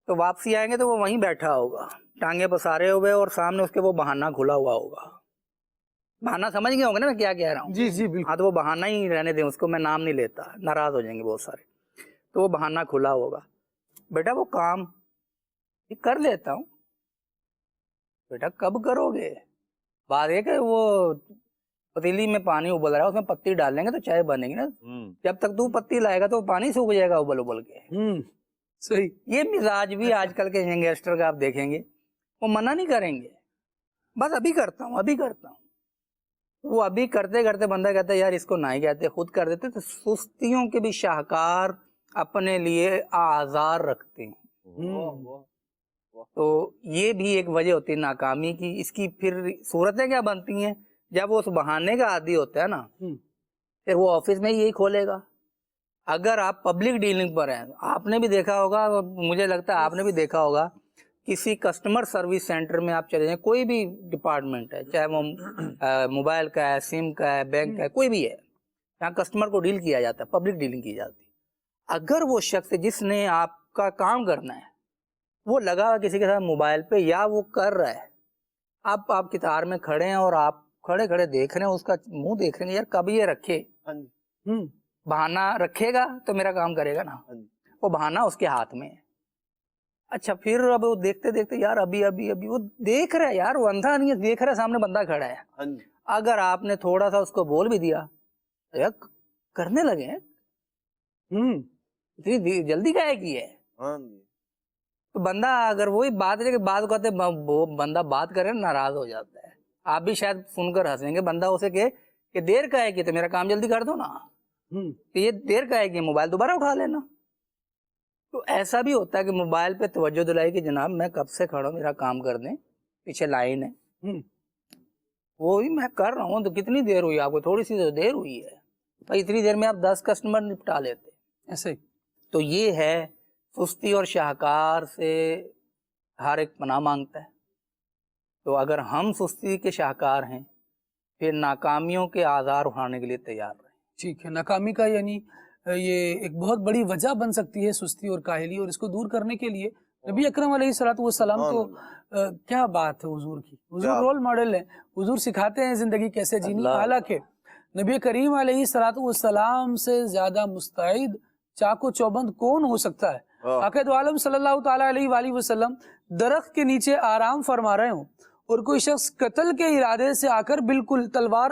تو واپسی آئیں گے تو وہ وہیں بیٹھا ہوگا, ٹانگیں پسارے ہوئے, اور سامنے اس کے وہ بہانہ کھلا ہوا ہوگا. بہانہ سمجھ گئے ہوں گے نا میں کیا کہہ رہا ہوں. جی بالکل. ہاں تو وہ بہانہ ہی رہنے دیں اس کو, میں نام نہیں لیتا, ناراض ہو جائیں گے بہت سارے. تو وہ بہانہ کھلا ہوگا, بیٹا وہ کام کر لیتا ہوں. بیٹا کب کرو گے, بات یہ کہ وہ پتیلی میں پانی ابل رہا ہے, اس میں پتی ڈال لیں گے تو چائے بنے گی نا. جب تک تو پتی لائے گا تو پانی سوکھ جائے گا ابل کے. صحیح. یہ مزاج بھی آج کل کے ینگسٹر کا آپ دیکھیں گے, وہ منع نہیں کریں گے, بس ابھی کرتا ہوں. وہ ابھی کرتے کرتے بندہ کہتا ہے یار اس کو نہ ہی کہتے، خود کر دیتے. تو سستیوں کے بھی شاہکار اپنے لیے آزار رکھتے ہیں. تو یہ بھی ایک وجہ ہوتی ہے ناکامی کی. اس کی پھر صورتیں کیا بنتی ہیں؟ جب وہ اس بہانے کا عادی ہوتا ہے نا، پھر وہ آفس میں یہی کھولے گا. اگر آپ پبلک ڈیلنگ پر ہیں، آپ نے بھی دیکھا ہوگا، مجھے لگتا ہے آپ نے بھی دیکھا ہوگا، کسی کسٹمر سروس سینٹر میں آپ چلے جائیں، کوئی بھی ڈپارٹمنٹ ہے، چاہے وہ موبائل کا ہے، سم کا ہے، بینک کا ہے، کوئی بھی ہے، یہاں کسٹمر کو ڈیل کیا جاتا ہے، پبلک ڈیلنگ کی جاتی ہے. اگر وہ شخص جس نے آپ کا کام کرنا ہے وہ لگا ہوا کسی کے ساتھ موبائل پہ، یا وہ کر رہا ہے، آپ قطار میں کھڑے ہیں اور آپ کھڑے کھڑے دیکھ رہے ہیں، اس کا منہ دیکھ رہے ہیں، یار کب یہ رکھے، بہانہ رکھے گا تو میرا کام کرے گا نا. وہ بہانہ اس کے ہاتھ میں ہے. اچھا پھر اب وہ دیکھتے دیکھتے یار ابھی وہ دیکھ رہا ہے، یار وہ اندھا نہیں ہے، دیکھ رہا ہے سامنے بندہ کھڑا ہے. اگر آپ نے تھوڑا سا اس کو بول بھی دیا، یار کرنے لگے ہیں، اتنی جلدی کا ہے کی ہے، تو بندہ اگر وہی بات ہے کہ بات کہتے بندہ بات کرے ناراض ہو جاتا ہے. آپ بھی شاید سن کر ہنسیں گے، بندہ اسے کہ دیر کا ہے کہ تو میرا کام جلدی کر دو نا، یہ دیر کا ہے کہ موبائل دوبارہ اٹھا لینا. تو ایسا بھی ہوتا ہے کہ موبائل پہ توجہ دلائی کہ جناب میں کب سے کھڑا ہوں، میرا کام کر دیں، پیچھے لائن ہے، وہی میں کر رہا ہوں. تو کتنی دیر ہوئی آپ کو؟ تھوڑی سی تو دیر ہوئی ہے بھائی، اتنی دیر میں آپ 10 کسٹمر نپٹا لیتے ایسے. تو یہ ہے سستی اور شاہکار سے ہر ایک پناہ مانگتا ہے. تو اگر ہم سستی کے شاہکار ہیں پھر ناکامیوں کے آزار اٹھانے کے لیے تیار رہیں. ٹھیک ہے، ناکامی کا یعنی یہ ایک بہت بڑی وجہ بن سکتی ہے سستی اور کاہلی، اور اس کو دور کرنے کے لیے نبی اکرم علیہ الصلوۃ والسلام تو کیا بات ہے حضور کی، حضور رول ماڈل ہے، حضور سکھاتے ہیں زندگی کیسے جینی. حالانکہ نبی کریم علیہ الصلوۃ والسلام سے زیادہ مستعد چاق و چوبند کون ہو سکتا ہے. آقا دو عالم صلی اللہ تعالیٰ علیہ وآلہ وسلم درخت کے نیچے آرام فرما رہے ہوں اور کوئی شخص قتل کے ارادے سے آ کر بالکل تلوار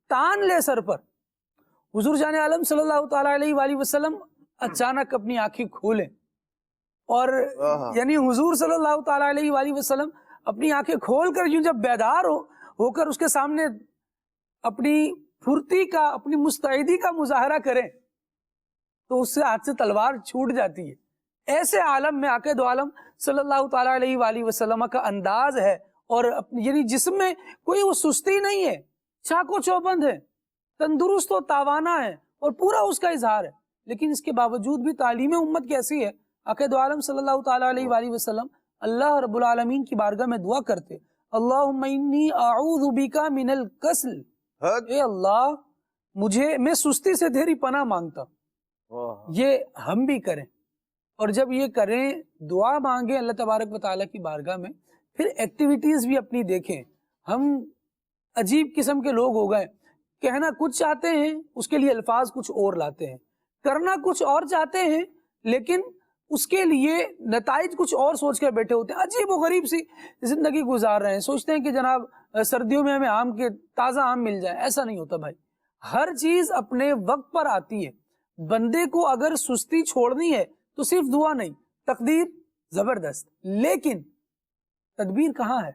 تان لے سر پر، حضور جان عالم صلی اللہ تعالیٰ علیہ وآلہ وسلم اچانک اپنی آنکھیں کھولیں، اور یعنی حضور صلی اللہ تعالیٰ علیہ وآلہ وسلم اپنی آنکھیں کھول کر یوں جب بیدار ہو کر اس کے سامنے اپنی پھرتی کا، اپنی مستعدی کا مظاہرہ کریں تو اس سے ہاتھ سے تلوار چھوٹ جاتی ہے. ایسے عالم میں آقا دو عالم صلی اللہ تعالیٰ علیہ وآلہ وسلم کا انداز ہے، اور یعنی جسم میں کوئی وہ سستی نہیں ہے، چاق و چوبند ہے، تندرست و توانا ہے، اور پورا اس کا اظہار ہے. لیکن اس کے باوجود بھی تعلیم امت کیسی ہے؟ آقا دو عالم صلی اللہ تعالیٰ علیہ وآلہ وسلم اللہ رب العالمین کی بارگاہ میں دعا کرتے، اللہم انی اعوذ بکا من الکسل، اے اللہ میں سستی سے تیری پناہ مانگتا ہوں. یہ ہم بھی کریں، اور جب یہ کریں دعا مانگیں اللہ تبارک و تعالیٰ کی بارگاہ میں، پھر ایکٹیویٹیز بھی اپنی دیکھیں. ہم عجیب قسم کے لوگ ہو گئے، کہنا کچھ چاہتے ہیں اس کے لیے الفاظ کچھ اور لاتے ہیں، کرنا کچھ اور چاہتے ہیں لیکن اس کے لیے نتائج کچھ اور سوچ کر بیٹھے ہوتے ہیں. عجیب و غریب سی زندگی گزار رہے ہیں، سوچتے ہیں کہ جناب سردیوں میں ہمیں آم کے تازہ آم مل جائے. ایسا نہیں ہوتا بھائی، ہر چیز اپنے وقت پر آتی ہے. بندے کو اگر سستی چھوڑنی ہے تو صرف دعا نہیں، تقدیر زبردست، لیکن تدبیر کہاں ہے؟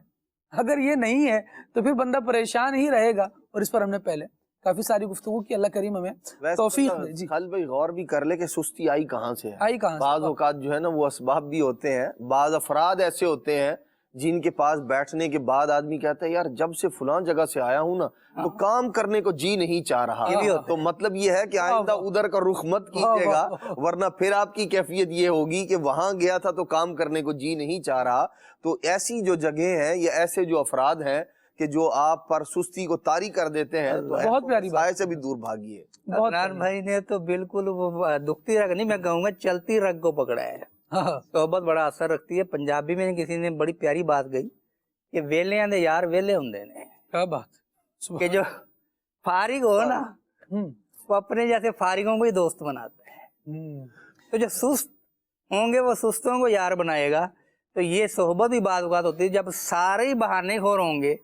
اگر یہ نہیں ہے تو پھر بندہ پریشان ہی رہے گا. اور اس پر ہم نے پہلے کافی ساری گفتگو کی، اللہ کریم ہمیں توفیق دے. جی خالد بھائی غور بھی کر لے کہ سستی آئی کہاں سے ہے. آئی کہاں سے؟ بعض اوقات جو ہے نا وہ اسباب بھی ہوتے ہیں، بعض افراد ایسے ہوتے ہیں جن کے پاس بیٹھنے کے بعد آدمی کہتا ہے یار جب سے فلاں جگہ سے آیا ہوں نا تو کام کرنے کو جی نہیں چاہ رہا. تو مطلب یہ ہے کہ آئندہ ادھر کا رخ مت کیجیے گا، ورنہ پھر آپ کی کیفیت یہ ہوگی کہ وہاں گیا تھا تو کام کرنے کو جی نہیں چاہ رہا. تو ایسی جو جگہ ہیں یا ایسے جو افراد ہیں کہ جو آپ پر سستی کو طاری کر دیتے ہیں، تو بہت پیاری بات سے بھی دور بھاگیے. عدنان بھائی نے تو بالکل وہ دکھتی رگ نہیں، میں کہوں گا چلتی رگ کو پکڑا ہے. صحبت بڑا اثر رکھتی ہے. پنجابی میں کسی نے بڑی پیاری بات کہی کہ ویلے آندے یار ویلے ہوندے نے. کیا بات کہ جو فارغ ہو نا وہ اپنے جیسے فارغوں کو ہی دوست بناتا ہے. تو جو سست ہوں گے وہ سستوں کو یار بنائے گا. تو یہ صحبت بھی بعض اوقات ہوتی ہے جب سارے ہی بہانے خور ہوں گے،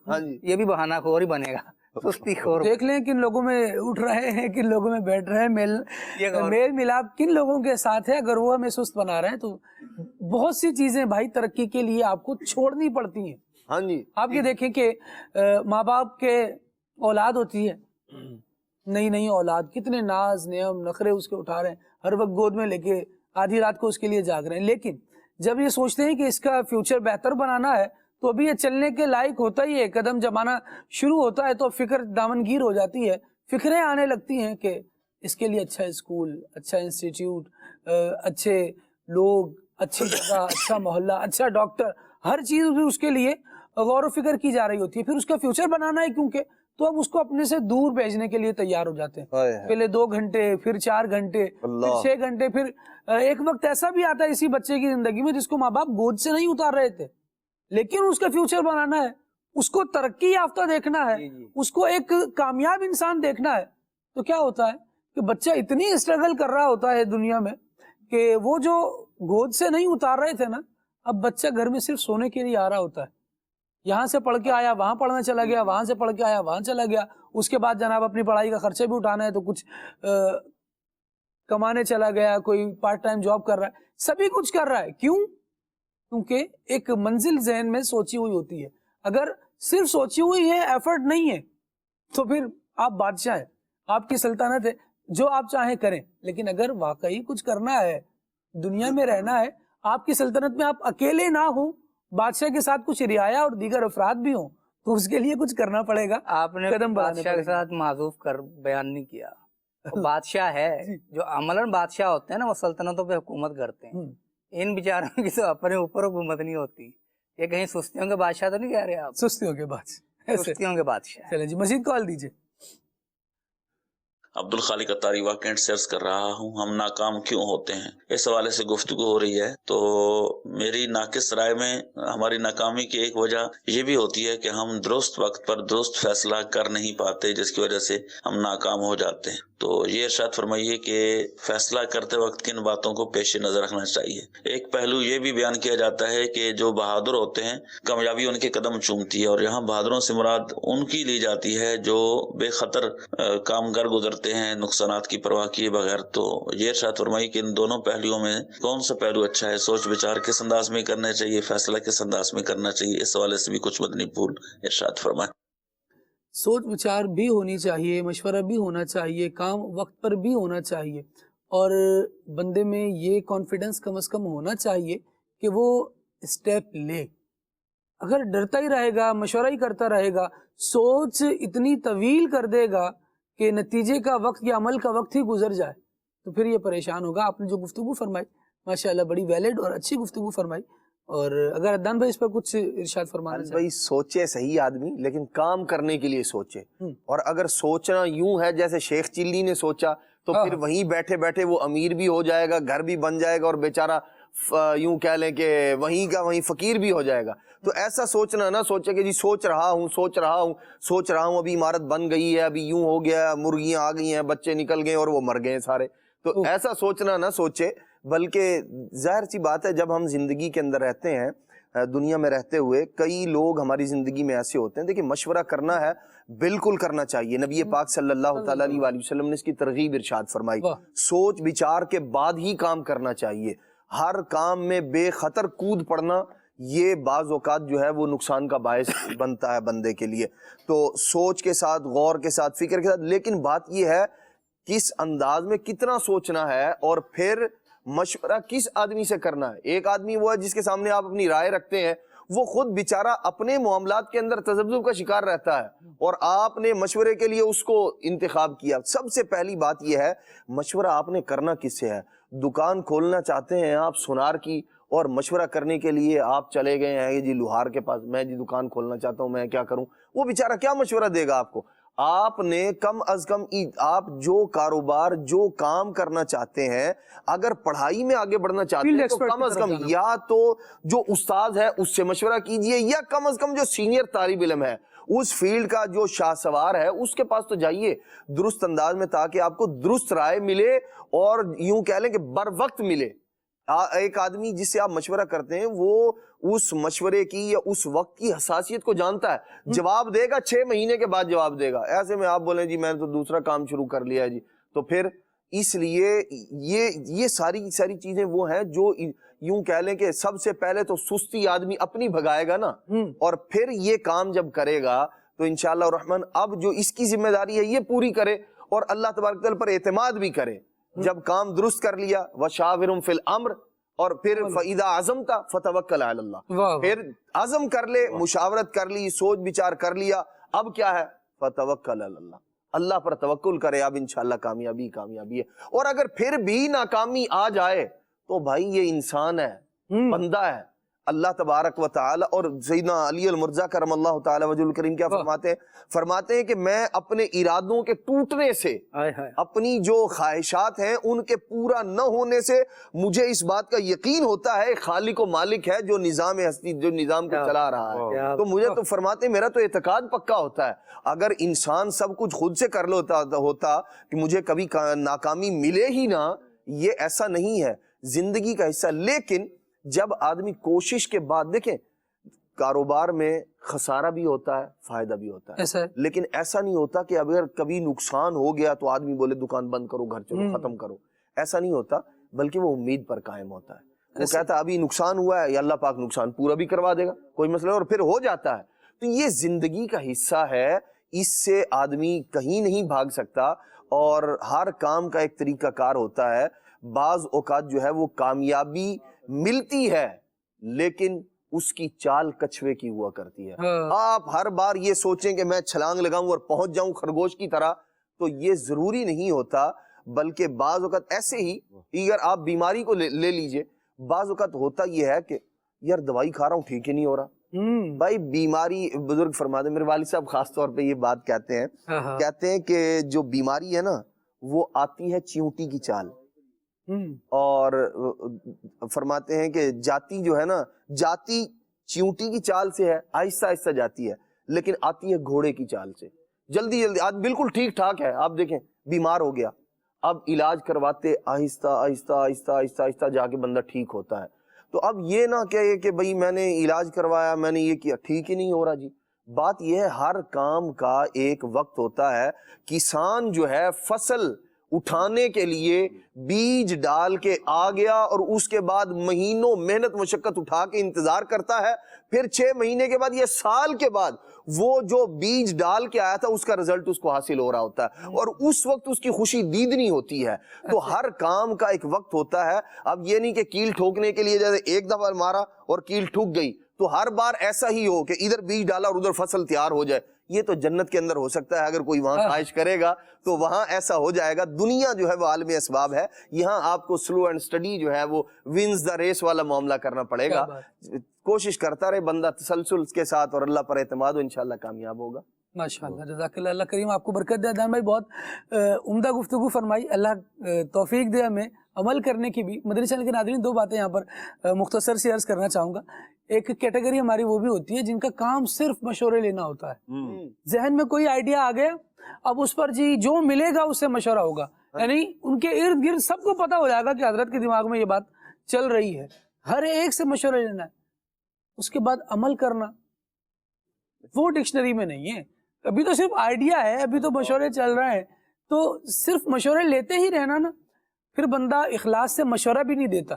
یہ بھی بہانہ خور ہی بنے گا، سستی خور. دیکھ لیں کن لوگوں میں اٹھ رہے ہیں، کن لوگوں میں بیٹھ رہے ہیں، میل ملاپ کن لوگوں کے ساتھ ہے. اگر وہ ہمیں سست بنا رہے ہیں تو بہت سی چیزیں بھائی ترقی کے لیے آپ کو چھوڑنی پڑتی ہیں. ہاں جی، آپ یہ دیکھیں کہ ماں باپ کے اولاد ہوتی ہے، نئی نئی اولاد، کتنے ناز نعم نخرے اس کے اٹھا رہے ہیں، ہر وقت گود میں لے کے آدھی رات کو اس کے لیے جاگ رہے ہیں، لیکن جب یہ سوچتے ہیں کہ اس کا فیوچر بہتر بنانا ہے تو ابھی یہ چلنے کے لائق ہوتا ہی ہے، قدم جمانا شروع ہوتا ہے تو فکر دامنگیر ہو جاتی ہے، فکریں آنے لگتی ہیں کہ اس کے لیے اچھا اسکول، اچھا انسٹیٹیوٹ، اچھے لوگ، اچھی جگہ، اچھا محلہ، اچھا ڈاکٹر، ہر چیز اس کے لیے غور و فکر کی جا رہی ہوتی ہے۔ پھر اس کا فیوچر بنانا ہے کیونکہ، تو اب اس کو اپنے سے دور بھیجنے کے لیے تیار ہو جاتے ہیں، پہلے 2 گھنٹے، پھر 4 گھنٹے، پھر 6 گھنٹے، پھر ایک وقت ایسا بھی آتا ہے اسی بچے کی زندگی میں جس کو ماں باپ گود سے نہیں اتار رہے تھے، لیکن اس کا فیوچر بنانا ہے، اس کو ترقی یافتہ دیکھنا ہے، اس کو ایک کامیاب انسان دیکھنا ہے، تو کیا ہوتا ہے کہ بچہ اتنی اسٹرگل کر رہا ہوتا ہے دنیا میں کہ وہ جو گود سے نہیں اتار رہے تھے نا، اب بچہ گھر میں صرف سونے کے لیے آ رہا ہوتا ہے، یہاں سے پڑھ کے آیا وہاں پڑھنا چلا گیا، وہاں سے پڑھ کے آیا وہاں چلا گیا، اس کے بعد جناب اپنی پڑھائی کا خرچہ بھی اٹھانا ہے تو کچھ کمانے چلا گیا، کوئی پارٹ ٹائم جاب کر رہا ہے، سبھی کچھ کر رہا ہے، کیوں؟ کیونکہ ایک منزل ذہن میں سوچی ہوئی ہوتی ہے، اگر صرف سوچی ہوئی ہے، ایفرٹ نہیں ہے، تو پھر آپ بادشاہ ہیں، آپ کی سلطنت ہے، جو آپ چاہیں کریں، لیکن اگر واقعی کچھ کرنا ہے، دنیا میں رہنا ہے، آپ کی سلطنت میں آپ اکیلے نہ ہوں، بادشاہ کے ساتھ کچھ رعایا اور دیگر افراد بھی ہوں، تو اس کے لیے کچھ کرنا پڑے گا، آپ نے قدم بڑھانے بادشاہ کے پڑیں گے۔ ساتھ معذوف کر بیان نہیں کیا، وہ بادشاہ ہے، جو عملاً بادشاہ ہوتے ہیں نا وہ سلطنتوں پہ حکومت کرتے ہیں، ان بیچاروں کی تو اپنے اوپر حکومت نہیں ہوتی، یہ کہیں سستیوں کے بادشاہ تو نہیں کہہ رہے آپ؟ سستیوں کے بعد سستیوں کے بادشاہ۔ چلیں جی مزید کال دیجئے۔ عبد الخالق اتاری واقعات سرچ کر رہا ہوں، ہم ناکام کیوں ہوتے ہیں، اس حوالے سے گفتگو ہو رہی ہے، تو میری ناقص رائے میں ہماری ناکامی کی ایک وجہ یہ بھی ہوتی ہے کہ ہم درست وقت پر درست فیصلہ کر نہیں پاتے، جس کی وجہ سے ہم ناکام ہو جاتے ہیں۔ تو یہ ارشاد فرمائیے کہ فیصلہ کرتے وقت کن باتوں کو پیش نظر رکھنا چاہیے۔ ایک پہلو یہ بھی بیان کیا جاتا ہے کہ جو بہادر ہوتے ہیں کامیابی ان کے قدم چومتی ہے، اور یہاں بہادروں سے مراد ان کی لی جاتی ہے جو بے خطر کام کر گزرتے ہیں نقصانات کی پرواہ کیے بغیر۔ تو یہ ارشاد فرمائیے کہ ان دونوں پہلوؤں میں کون سا پہلو اچھا ہے، سوچ بچار کس انداز میں کرنا چاہیے، فیصلہ کس انداز میں کرنا چاہیے، اس حوالے سے بھی کچھ مدنی پھول ارشاد فرمائیں۔ سوچ بچار بھی ہونی چاہیے، مشورہ بھی ہونا چاہیے، کام وقت پر بھی ہونا چاہیے، اور بندے میں یہ کانفیڈنس کم از کم ہونا چاہیے کہ وہ اسٹیپ لے۔ اگر ڈرتا ہی رہے گا، مشورہ ہی کرتا رہے گا، سوچ اتنی طویل کر دے گا کہ نتیجے کا وقت یا عمل کا وقت ہی گزر جائے، تو پھر یہ پریشان ہوگا۔ آپ نے جو گفتگو فرمائی ماشاءاللہ بڑی ویلڈ اور اچھی گفتگو فرمائی، اور اگر عدنان بھائی اس پر کچھ ارشاد فرمانا چاہیں۔ بھائی سوچے صحیح آدمی، لیکن کام کرنے کے لیے سوچے، اور اگر سوچنا یوں ہے جیسے شیخ چلی نے سوچا تو پھر وہیں بیٹھے بیٹھے وہ امیر بھی ہو جائے گا، گھر بھی بن جائے گا، اور بیچارہ یوں کہہ لیں کہ وہیں کا وہیں فقیر بھی ہو جائے گا۔ تو ایسا سوچنا نہ سوچے کہ جی سوچ رہا ہوں ابھی عمارت بن گئی ہے، ابھی یوں ہو گیا، مرغیاں آ گئی ہیں، بچے نکل گئے اور وہ مر گئے سارے، تو ایسا سوچنا نہ سوچے۔ بلکہ ظاہر سی بات ہے جب ہم زندگی کے اندر رہتے ہیں، دنیا میں رہتے ہوئے کئی لوگ ہماری زندگی میں ایسے ہوتے ہیں، دیکھیں مشورہ کرنا ہے بالکل کرنا چاہیے، نبی پاک صلی اللہ تعالیٰ علیہ وآلہ وسلم نے اس کی ترغیب ارشاد فرمائی، سوچ بچار کے بعد ہی کام کرنا چاہیے۔ ہر کام میں بے خطر کود پڑنا یہ بعض اوقات جو ہے وہ نقصان کا باعث بنتا ہے بندے کے لیے۔ تو سوچ کے ساتھ، غور کے ساتھ، فکر کے ساتھ، لیکن بات یہ ہے کس انداز میں کتنا سوچنا ہے، اور پھر مشورہ کس آدمی سے کرنا ہے۔ ایک آدمی وہ ہے جس کے سامنے آپ اپنی رائے رکھتے ہیں، وہ خود بیچارہ اپنے معاملات کے اندر تذبذب کا شکار رہتا ہے، اور آپ نے مشورے کے لیے اس کو انتخاب کیا۔ سب سے پہلی بات یہ ہے مشورہ آپ نے کرنا کس سے ہے۔ دکان کھولنا چاہتے ہیں آپ سونار کی، اور مشورہ کرنے کے لیے آپ چلے گئے ہیں جی لوہار کے پاس، میں جی دکان کھولنا چاہتا ہوں، میں کیا کروں، وہ بیچارہ کیا مشورہ دے گا آپ کو۔ آپ نے کم از کم آپ جو کاروبار، جو کام کرنا چاہتے ہیں، اگر پڑھائی میں آگے بڑھنا چاہتے ہیں تو کم از کم یا تو جو استاد ہے اس سے مشورہ کیجئے، یا کم از کم جو سینئر طالب علم ہے اس فیلڈ کا جو شاہ سوار ہے اس کے پاس تو جائیے درست انداز میں، تاکہ آپ کو درست رائے ملے، اور یوں کہہ لیں کہ بر وقت ملے۔ ایک آدمی جس سے آپ مشورہ کرتے ہیں وہ اس مشورے کی یا اس وقت کی حساسیت کو جانتا ہے، جواب دے گا 6 مہینے کے بعد جواب دے گا۔ ایسے میں آپ بولیں جی میں نے تو دوسرا کام شروع کر لیا ہے جی، تو پھر اس لیے یہ ساری چیزیں وہ ہیں جو یوں کہہ لیں کہ سب سے پہلے تو سستی آدمی اپنی بھگائے گا نا، اور پھر یہ کام جب کرے گا تو انشاءاللہ الرحمن اب جو اس کی ذمہ داری ہے یہ پوری کرے اور اللہ تبارک تعالیٰ پر اعتماد بھی کرے. جب کام درست کر لیا وَشَاوِرْهُمْ فِي الْأَمْرِ، اور پھر فَإِذَا عَزَمْتَ فَتَوَكَّلْ عَلَى اللَّهِ، پھر عزم کر لے، مشاورت کر لی، سوچ بچار کر لیا، اب کیا ہے فَتَوَكَّلْ عَلَى اللَّهِ، اللہ پر توکل کرے، اب انشاءاللہ کامیابی کامیابی ہے. اور اگر پھر بھی ناکامی آ جائے تو بھائی یہ انسان ہے، بندہ ہے. اللہ تبارک و تعالی اور سیدنا علی المرزا کرم اللہ تعالی وجہ الکریم کیا فرماتے ہیں کہ میں اپنے ارادوں کے ٹوٹنے سے، اپنی جو خواہشات ہیں ان کے پورا نہ ہونے سے مجھے اس بات کا یقین ہوتا ہے خالق و مالک ہے جو نظام ہستی، جو نظام کو چلا رہا ہے. تو مجھے تو فرماتے ہیں میرا تو اعتقاد پکا ہوتا ہے. اگر انسان سب کچھ خود سے کر ہوتا کہ مجھے کبھی ناکامی ملے ہی نہ، یہ ایسا نہیں ہے زندگی کا حصہ. لیکن جب آدمی کوشش کے بعد، دیکھیں کاروبار میں خسارہ بھی ہوتا ہے فائدہ بھی ہوتا ہے، لیکن ایسا نہیں ہوتا کہ اگر کبھی نقصان ہو گیا تو آدمی بولے دکان بند کرو، گھر چلو، ختم کرو. ایسا نہیں ہوتا، بلکہ وہ امید پر قائم ہوتا ہے. وہ کہتا ہے ابھی نقصان ہوا ہے، یا اللہ پاک نقصان پورا بھی کروا دے گا، کوئی مسئلہ، اور پھر ہو جاتا ہے. تو یہ زندگی کا حصہ ہے، اس سے آدمی کہیں نہیں بھاگ سکتا. اور ہر کام کا ایک طریقہ کار ہوتا ہے. بعض اوقات جو ہے وہ کامیابی ملتی ہے لیکن اس کی چال کچھوے کی ہوا کرتی ہے. آپ ہر بار یہ سوچیں کہ میں چھلانگ لگاؤں اور پہنچ جاؤں خرگوش کی طرح، تو یہ ضروری نہیں ہوتا. بلکہ بعض اوقات ایسے ہی، اگر آپ بیماری کو لے لیجئے، بعض اوقات ہوتا یہ ہے کہ یار دوائی کھا رہا ہوں ٹھیک ہی نہیں ہو رہا. بھائی بیماری، بزرگ فرماتے ہیں، میرے والد صاحب خاص طور پہ یہ بات کہتے ہیں کہ جو بیماری ہے نا وہ آتی ہے چیونٹی کی چال. اور فرماتے ہیں کہ جاتی جو ہے نا، جاتی چیونٹی کی چال سے ہے، آہستہ آہستہ جاتی ہے، لیکن آتی ہے گھوڑے کی چال سے، جلدی جلدی. آج بالکل ٹھیک ٹھاک ہے، آپ دیکھیں بیمار ہو گیا، اب علاج کرواتے آہستہ آہستہ آہستہ آہستہ آہستہ جا کے بندہ ٹھیک ہوتا ہے. تو اب یہ نہ کہے کہ بھئی میں نے علاج کروایا، میں نے یہ کیا، ٹھیک ہی نہیں ہو رہا. جی بات یہ ہے ہر کام کا ایک وقت ہوتا ہے. کسان جو ہے فصل اٹھانے کے لیے بیج ڈال کے آ گیا اور اس کے بعد مہینوں محنت مشقت اٹھا کے انتظار کرتا ہے، پھر 6 مہینے کے بعد یا سال کے بعد وہ جو بیج ڈال کے آیا تھا اس کا رزلٹ اس کو حاصل ہو رہا ہوتا ہے، اور اس وقت اس کی خوشی دیدنی ہوتی ہے. تو ہر کام کا ایک وقت ہوتا ہے. اب یہ نہیں کہ کیل ٹھوکنے کے لیے جیسے ایک دفعہ مارا اور کیل ٹھوک گئی تو ہر بار ایسا ہی ہو کہ ادھر بیج ڈالا اور ادھر فصل تیار ہو جائے. یہ تو جنت کے اندر ہو سکتا ہے، اگر کوئی وہاں خواہش کرے گا تو وہاں ایسا ہو جائے گا. دنیا جو ہے وہ عالم اسباب ہے، یہاں آپ کو سلو اینڈ سٹڈی جو ہے وہ ونز دا ریس والا معاملہ کرنا پڑے گا. کوشش کرتا رہے بندہ تسلسل کے ساتھ اور اللہ پر اعتماد، و انشاءاللہ کامیاب ہوگا. ماشاءاللہ، جزاک اللہ. اللہ کریم آپ کو برکت دے. عدنان بھائی بہت عمدہ گفتگو فرمائی، اللہ توفیق دے ہمیں عمل کرنے کی بھی. مدنی چینل کے ناظرین، 2 باتیں یہاں پر مختصر سی عرض کرنا چاہوں گا. ایک کیٹیگری ہماری وہ بھی ہوتی ہے جن کا کام صرف مشورے لینا ہوتا ہے. ذہن میں کوئی آئیڈیا آ گیا، اب اس پر جی جو ملے گا اس سے مشورہ ہوگا. یعنی ان کے ارد گرد سب کو پتا ہو جائے گا کہ حضرت کے دماغ میں یہ بات چل رہی ہے، ہر ایک سے مشورہ لینا ہے. اس کے بعد عمل کرنا وہ ڈکشنری میں نہیں ہے. ابھی تو صرف آئیڈیا ہے، ابھی تو مشورے چل رہے ہیں. تو صرف مشورے لیتے ہی رہنا نا، پھر بندہ اخلاص سے مشورہ بھی نہیں دیتا.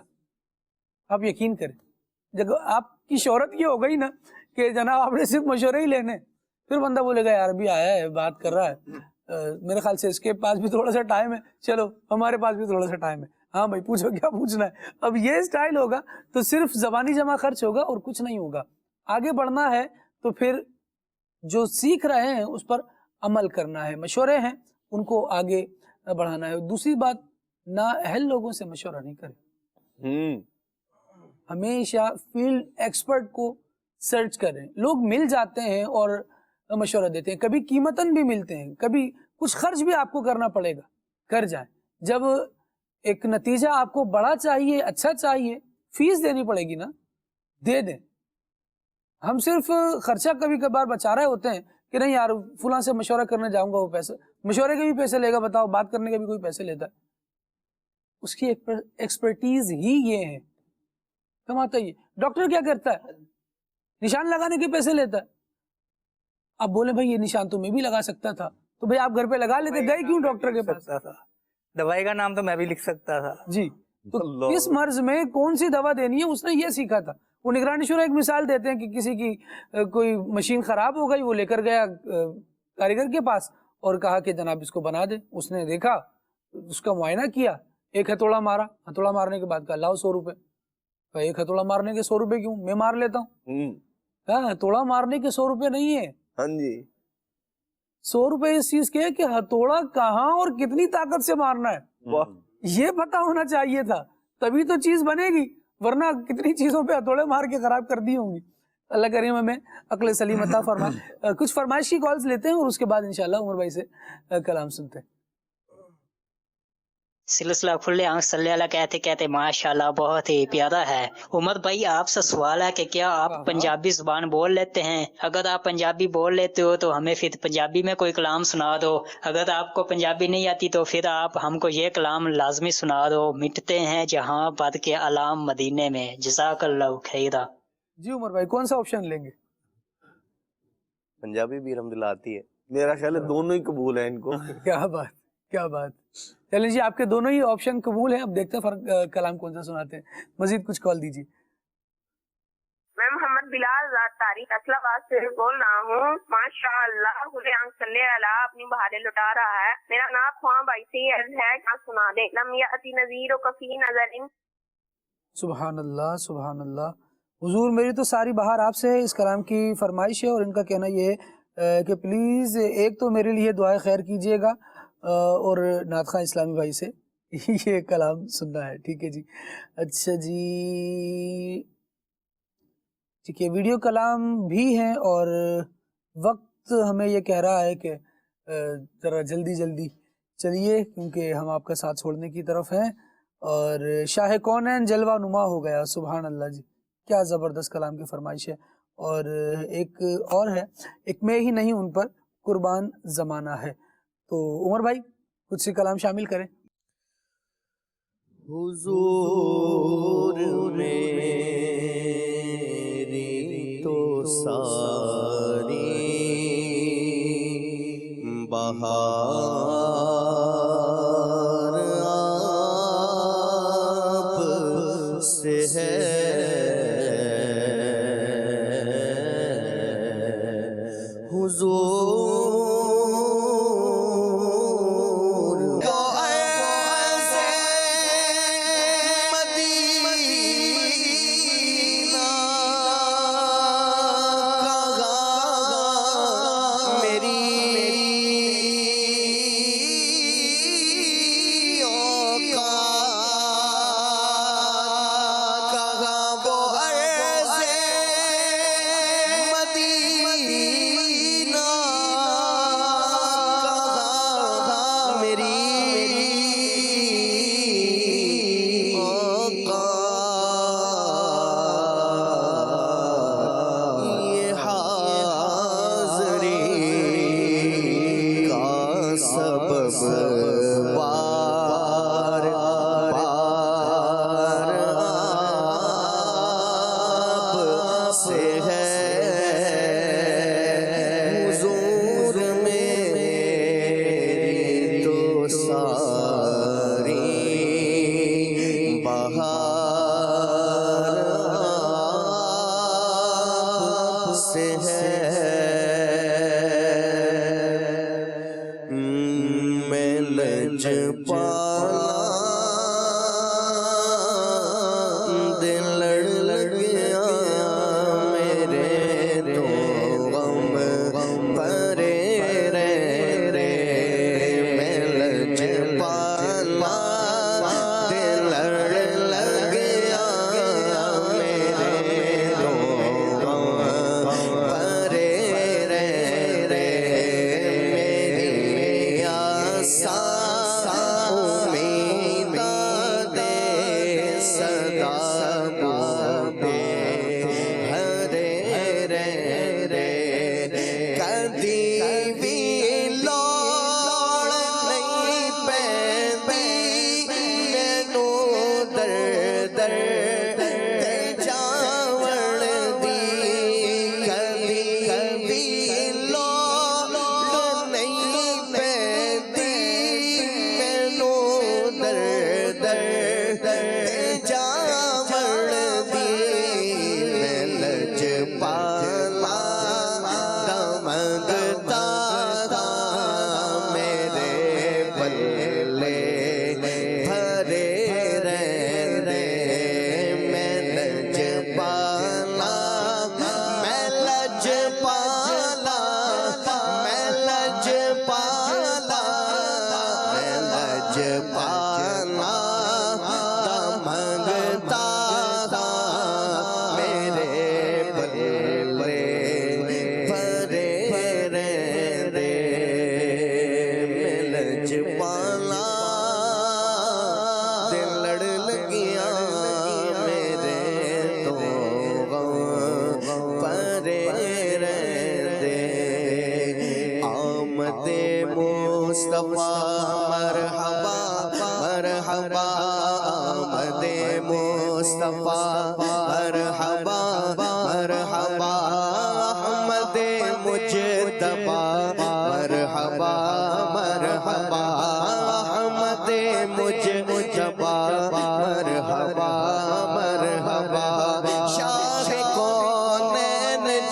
آپ یقین کریں، جب آپ کی شہرت یہ ہو گئی نا کہ جناب آپ نے صرف مشورے ہی لینے، پھر بندہ بولے گا یار ابھی آیا ہے بات کر رہا ہے، میرے خیال سے اس کے پاس بھی تھوڑا سا ٹائم ہے، چلو ہمارے پاس بھی تھوڑا سا ٹائم ہے، ہاں بھائی پوچھو کیا پوچھنا ہے. اب یہ اسٹائل ہوگا تو صرف زبانی جمع خرچ ہوگا اور کچھ نہیں ہوگا. آگے بڑھنا ہے تو پھر جو سیکھ رہے ہیں اس پر عمل کرنا ہے، مشورے ہیں ان کو آگے بڑھانا ہے. دوسری بات، نااہل لوگوں سے مشورہ نہیں کریں. ہمیشہ فیلڈ ایکسپرٹ کو سرچ کریں. لوگ مل جاتے ہیں اور مشورہ دیتے ہیں، کبھی قیمتاً بھی ملتے ہیں، کبھی کچھ خرچ بھی آپ کو کرنا پڑے گا، کر جائیں. جب ایک نتیجہ آپ کو بڑا چاہیے، اچھا چاہیے، فیس دینی پڑے گی نا، دے دیں. ہم صرف خرچہ کبھی کبھار بچا رہے ہوتے ہیں کہ نہیں یار فلاں سے مشورہ کرنے جاؤں گا، وہ پیسے مشورے کے بھی پیسے لے گا. بتاؤ، بات کرنے کے بھی کوئی پیسے لیتا ہے؟ اس کی ایکسپرٹیز ہی یہ ہے، کماتا ہی ہے. ڈاکٹر کیا کرتا ہے؟ نشان لگانے کے پیسے لیتا ہے. اب بولے بھائی یہ نشان تو میں بھی لگا سکتا تھا، تو بھائی آپ گھر پہ لگا لیتے، گئے کیوں ڈاکٹر کے پاس؟ دوائی کا نام تو میں بھی لکھ سکتا تھا. جی، تو کس مرض میں کون سی دوا دینی ہے اس نے یہ سیکھا تھا. وہ نگرانی شورا ایک مثال دیتے ہیں کہ کسی کی کوئی مشین خراب ہو گئی، وہ لے کر گیا کاریگر کے پاس اور کہا کہ جناب اس کو بنا دے. اس نے دیکھا، اس کا معائنہ کیا، ایک ہتھوڑا مارا، ہتھوڑا مارنے کے بعد کہا لاؤ 100 روپے. ایک ہتھوڑا مارنے کے 100 روپے کیوں، میں مار لیتا ہوں. ہتھوڑا مارنے کے 100 روپے نہیں ہے. ہاں جی 100 روپے اس چیز کے کہ ہتھوڑا کہاں اور کتنی طاقت سے مارنا ہے یہ پتا ہونا چاہیے تھا، تبھی تو چیز بنے گی، ورنہ کتنی چیزوں پہ ہتھوڑے مار کے خراب کر دی ہوں گی. اللہ کریم ہمیں عقل سلیم عطا فرمائے. کچھ فرمائش کی کالز لیتے ہیں اور اس کے بعد انشاءاللہ عمر بھائی سے کلام سنتے ہیں. سلسلہ کھلے آنکھ صلی اللہ کہتے ماشاءاللہ بہت ہی پیارا ہے. عمر بھائی آپ سے سوال ہے کہ کیا آپ پنجابی زبان بول لیتے ہیں؟ اگر آپ پنجابی بول لیتے ہو تو ہمیں پھر پنجابی میں کوئی کلام سنا دو. اگر آپ کو پنجابی نہیں آتی تو پھر آپ ہم کو یہ کلام لازمی سنا دو. مٹتے ہیں جہاں بد کے علام مدینے میں. جزاک اللہ خیرہ. جی عمر بھائی کون سا آپشن لیں گے؟ پنجابی بھی الحمدللہ آتی ہے، میرا خیال ہے دونوں ہی قبول ہیں ان کو. کیا بات کیا بات. چلیں جی آپ کے دونوں ہی آپشن قبول ہیں. اب دیکھتے ہیں کلام کون سا سناتے ہیں. مزید کچھ کال دیجیے. میں محمد بلال ذات تاریخ اسلام آباد سے بول رہا ہوں. ماشاء اللہ کھلے آنکھ صلی اللہ اپنی بہاریں لٹا رہا ہے. میرا نام خواہاں بھائی سے عرض ہے کیا سنا دے. لم یأتی نذیر کفی نظر. سبحان اللہ سبحان اللہ. حضور میری تو ساری بہار آپ سے ہے، اس کلام کی فرمائش ہے اور ان کا کہنا یہ ہے کہ پلیز ایک تو میرے لیے دعائے خیر کیجئے گا اور نعت خواں اسلامی بھائی سے یہ کلام سننا ہے. ٹھیک ہے جی. اچھا جی ٹھیک ہے. ویڈیو کلام بھی ہیں اور وقت ہمیں یہ کہہ رہا ہے کہ ذرا جلدی جلدی چلیے کیونکہ ہم آپ کا ساتھ چھوڑنے کی طرف ہیں. اور شاہ کونین جلوہ نما ہو گیا. سبحان اللہ جی کیا زبردست کلام کی فرمائش ہے. اور ایک اور ہے، ایک میں ہی نہیں ان پر قربان زمانہ ہے. تو عمر بھائی کچھ سے کلام شامل کریں. حضور میری تو ساری بہار آپ سے ہے. حضور